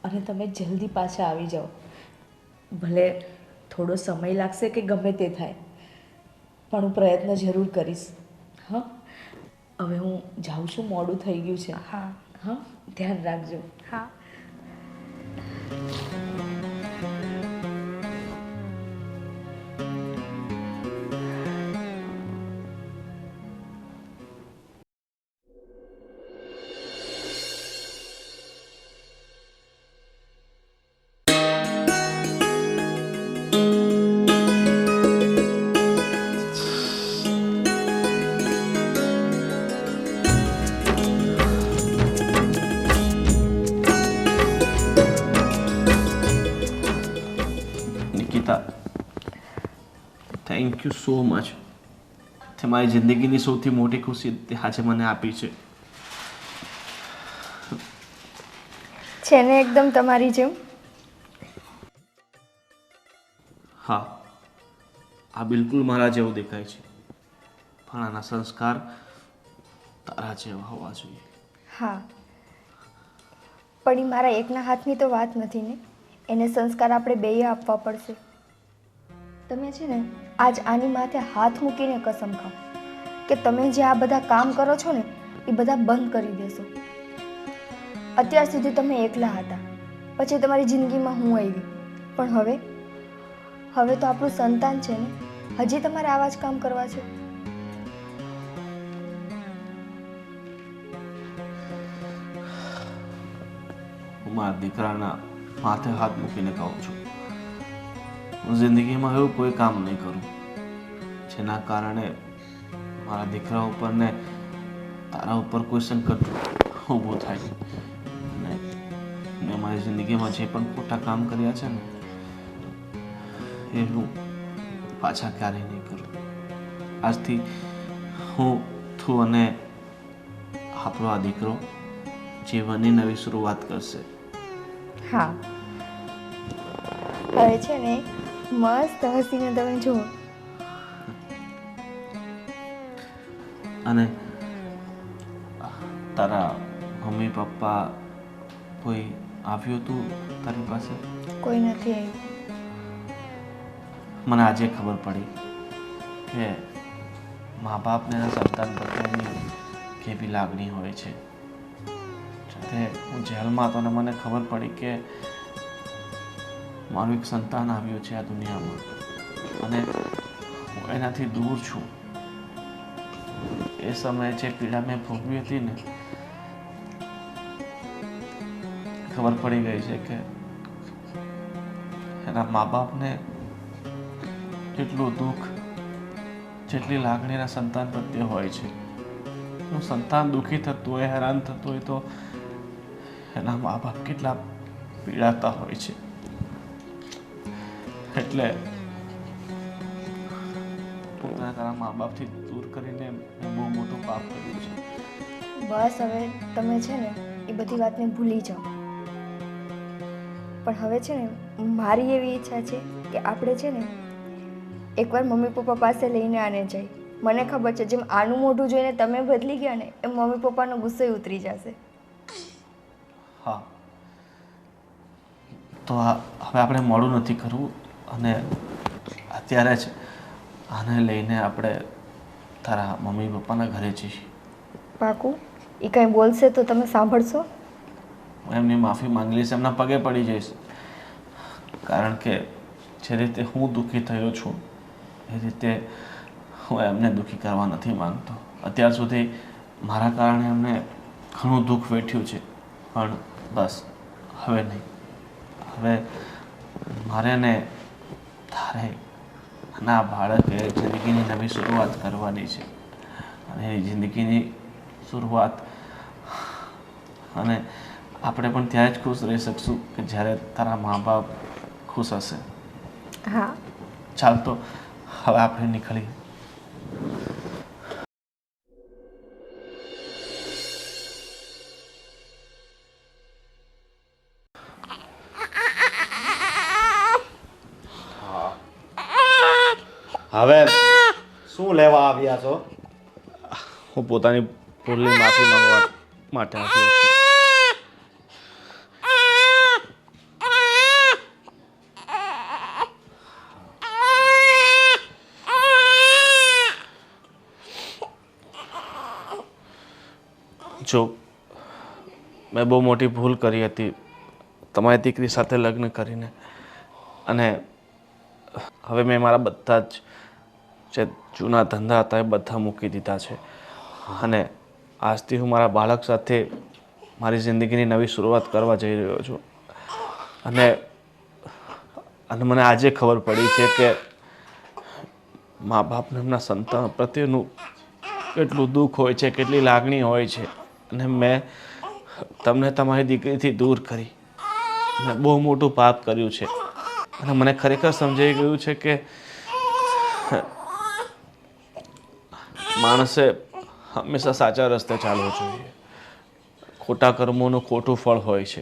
અને તમે જલ્દી પાછા આવી જાઓ. ભલે થોડો સમય લાગશે કે ગમે તે થાય, પણ હું પ્રયત્ન જરૂર કરીશ. હા, હવે હું જાઉં છું, મોડું થઈ ગયું છે. હા હા, ધ્યાન રાખજો. હા. Nikita, thank you so much. તે મારી જિંદગીની સૌથી મોટી ખુશી તે આજે મને આપી છે. છે ને એકદમ તમારી જેમ. હા, આ બિલકુલ મારા જેવું દેખાય છે, પણ આના સંસ્કાર તારા જેવા હોવા જોઈએ. હા, પણ એ મારા એકના હાથની તો વાત નથી ને, એને સંસ્કાર આપણે બેય આપવા પડશે. તમે છે ને આજ આની માથે હાથ મૂકીને કસમ ખાઓ કે તમે જે આ બધા કામ કરો છો ને એ બધા બંધ કરી દેશો. અત્યાર સુધી તમે એકલા હતા, પછી તમારી જિંદગીમાં હું આવી, પણ હવે તો આપણું સંતાન છે ને, હજી તમારે આવા જ કામ કરવા છે? હું મારા દીકરાના માથે હાથ મૂકીને કહું છું, હું જિંદગીમાં એવું કોઈ કામ નહીં કરું જેના કારણે મારા દીકરા ઉપર ને તારા ઉપર કોઈ સંકટ ઊભું થાય. અને મેં મારી જિંદગીમાં જે પણ ખોટા કામ કર્યા છે ને એ હું પાછા ક્યારેય નહીં કરું. આજથી તું અને આપણો આ દીકરો જીવનની નવી શરૂઆત કરશે. હા, હવે છે ને મસ્ત હસીને તમે જુઓ. અને તારા મમ્મી પપ્પા કોઈ આવ્યું હતું તારી પાસે? કોઈ નથી આવ્યું. મને આજે ખબર પડી કે મા બાપને સંતાન પ્રત્યેની કેવી લાગણી હોય છે. જ્યારે હું જેલમાં હતો ને મને ખબર પડી કે મારું એક સંતાન આવ્યું છે આ દુનિયામાં અને હું એનાથી દૂર છું. એ સમયે જે પીડા મેં ભોગવી હતી ને, ખબર પડી ગઈ છે કે એના મા બાપને જેટલું દુઃખ, જેટલી લાગણીના સંતાન પ્રત્યે હોય છે. સંતાન દુઃખી થતું હોય, હેરાન થતું હોય તો એના મા બાપ કેટલા પીડાતા હોય છે. એટલે પોતાના તારા મા બાપથી દૂર કરીને મેં બહુ મોટું પાપ કર્યું છે. બસ હવે તમે છે ને એ બધી વાતને ભૂલી જાઓ. પણ હવે છે ને મારી એવી ઈચ્છા છે કે આપણે છે ને એકવાર મમ્મી પપ્પા પાસે લઈને આને જાય. મને ખબર છે જેમ આનું મોઢું જોઈને તમે બદલી ગયા ને એમ મમ્મી પપ્પાનો ગુસ્સો ઉતરી જશે. હા, તો હવે આપણે મોડું નથી કરવું અને અત્યારે જ આને લઈને આપણે તારા મમ્મી પપ્પાના ઘરે જઈએ. પાકું? એ કંઈ બોલશે તો તમે સાંભળશો? હું એમની માફી માંગી લઈશ, એમના પગે પડી જઈશ. કારણ કે જે રીતે હું દુઃખી થયો છું એ રીતે હું એમને દુઃખી કરવા નથી માંગતો. અત્યાર સુધી મારા કારણે એમને ઘણું દુઃખ વેઠ્યું છે, પણ બસ હવે નહીં. હવે મારે ને તારે અને આ બાળકે જિંદગીની નવી શરૂઆત કરવાની છે. અને એ જિંદગીની શરૂઆત અને આપણે પણ ત્યારે જ ખુશ રહી શકશું કે જ્યારે તારા મા બાપ ખુશ હશે. હા. ચાલ તો હવે આપણે નીકળીએ. હવે શું લેવા આવ્યા છો? હું પોતાની ભૂલની માફી માંગવા માટે આવ્યો છું. જો મેં બહુ મોટી ભૂલ કરી હતી તમારી દીકરી સાથે લગ્ન કરીને, અને હવે મેં મારા બધા જ જે જૂના ધંધા હતા એ બધા મૂકી દીધા છે, અને આજથી હું મારા બાળક સાથે મારી જિંદગીની નવી શરૂઆત કરવા જઈ રહ્યો છું. અને મને આજે ખબર પડી છે કે મા બાપને એમના સંતાન પ્રત્યેનું કેટલું દુઃખ હોય છે, કેટલી લાગણી હોય છે. અને મેં તમને તમારી દીકરીથી દૂર કરી, મેં બહુ મોટું પાપ કર્યું છે. અને મને ખરેખર સમજાઈ ગયું છે કે માણસે હંમેશા સાચા રસ્તે ચાલવું જોઈએ. ખોટા કર્મોનું ખોટું ફળ હોય છે.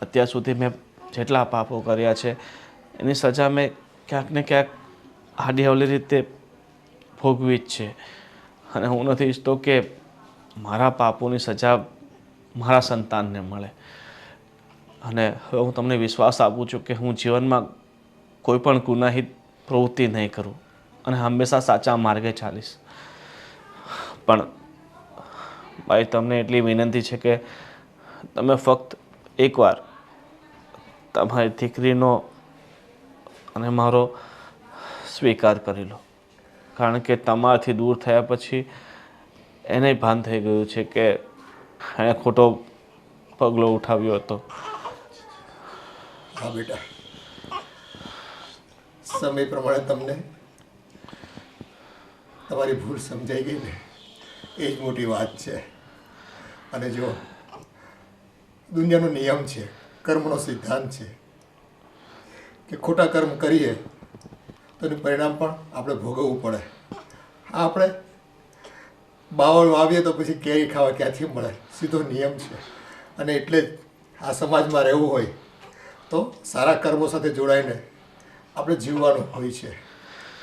અત્યાર સુધી મેં જેટલા પાપો કર્યા છે એની સજા મેં ક્યાંક ને ક્યાંક આડી અવળી રીતે ભોગવી જ છે. અને હું નથી ઈચ્છતો કે મારા પાપોની સજા મારા સંતાનને મળે. અને હવે હું તમને વિશ્વાસ આપું છું કે હું જીવનમાં કોઈ પણ ગુનાહિત પ્રવૃત્તિ નહીં કરું અને હંમેશા સાચા માર્ગે ચાલીશ. પણ ભાઈ તમને એટલી વિનંતી છે કે તમે ફક્ત એકવાર તમારી દીકરીનો અને મારો સ્વીકાર કરી લો. કારણ કે તમારાથી દૂર થયા પછી એને ભાન થઈ ગયું છે કે એણે ખોટો પગલો ઉઠાવ્યો હતો. હા બેટા, સમય પ્રમાણે તમને તમારી ભૂલ સમજાઈ ગઈ ને એ જ મોટી વાત છે. અને જો દુનિયાનો નિયમ છે, કર્મનો સિદ્ધાંત છે કે ખોટા કર્મ કરીએ તો એનું પરિણામ પણ આપણે ભોગવવું પડે. આપણે બાવળ વાવીએ તો પછી કેરી ખાવા ક્યાંથી મળે, સીધો નિયમ છે. અને એટલે જ આ સમાજમાં રહેવું હોય તો સારા કર્મો સાથે જોડાઈને આપણે જીવવાનું હોય છે,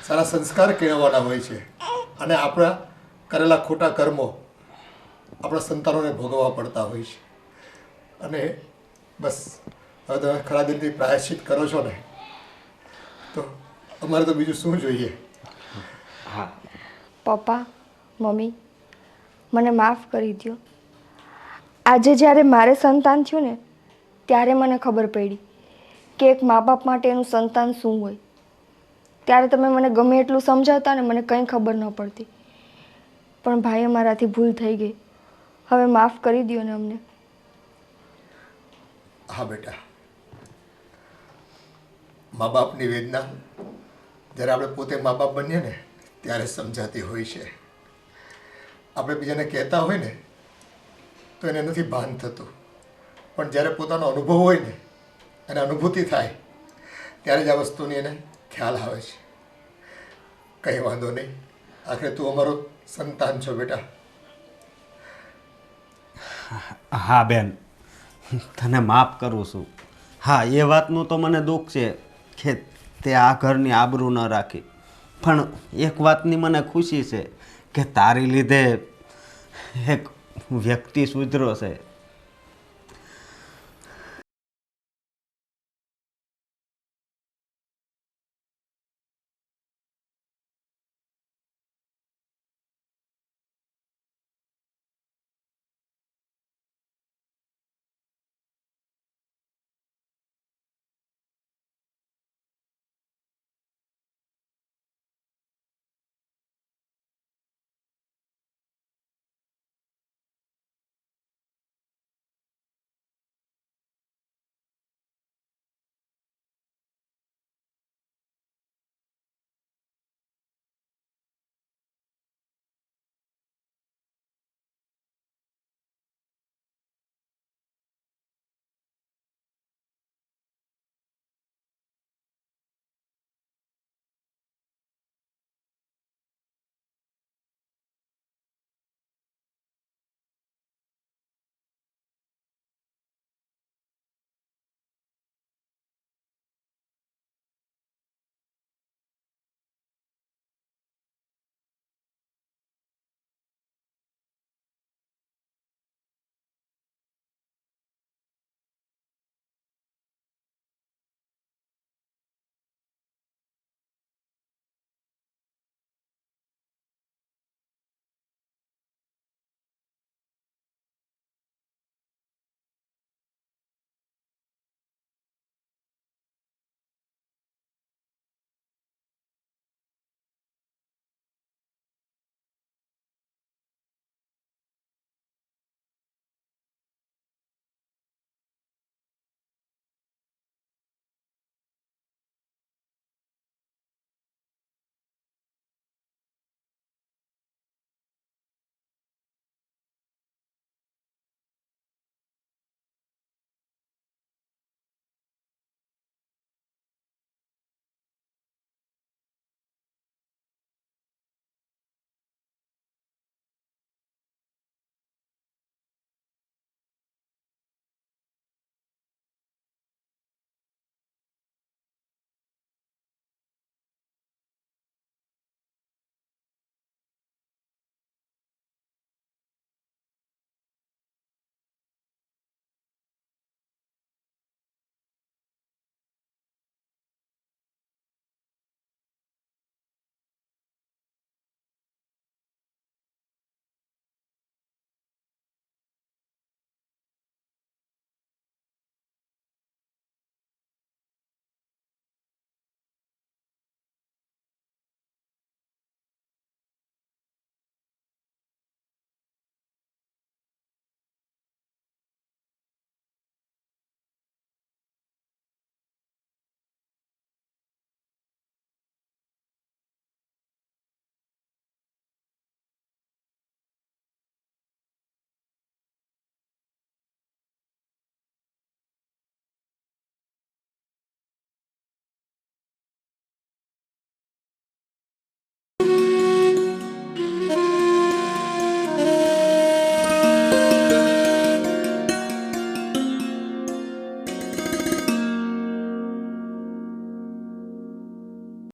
સારા સંસ્કાર કેળવવાના હોય છે. અને આપણા કરેલા ખોટા કર્મો આપણા સંતાનોને ભોગવવા પડતા હોય છે. અને બસ હવે તમે ખરા દિલથી પ્રાયશ્ચિત કરો છો ને તો અમારે તો બીજું શું જોઈએ. હા પપ્પા, મમ્મી, મને માફ કરી દો. આજે જ્યારે મારે સંતાન થયું ને ત્યારે મને ખબર પડી કે એક મા બાપ માટે એનું સંતાન શું હોય. ત્યારે તમે મને ગમે એટલું સમજાવતા ને મને કંઈ ખબર ન પડતી. પણ ભાઈ, મારાથી ભૂલ થઈ ગઈ. હવે માફ કરી દો ને અમને. હા બેટા, મા બાપની વેદના જ્યારે આપણે પોતે મા બાપ બનીએ ને ત્યારે સમજાતી હોય છે. આપણે બીજાને કહેતા હોય ને તો એને નથી ભાન થતું, પણ જ્યારે પોતાનો અનુભવ હોય ને અને અનુભૂતિ થાય ત્યારે જ આ વસ્તુની એને ખ્યાલ આવે છે. કંઈ વાંધો નહીં, આખરે તું અમારો સંતાન છો બેટા. હા બેન, તને માફ કરું છું. હા, એ વાતનું તો મને દુઃખ છે કે તે આ ઘરની આબરૂ ન રાખી. પણ એક વાતની મને ખુશી છે કે તારી લીધે એક વ્યક્તિ સુધર્યો છે.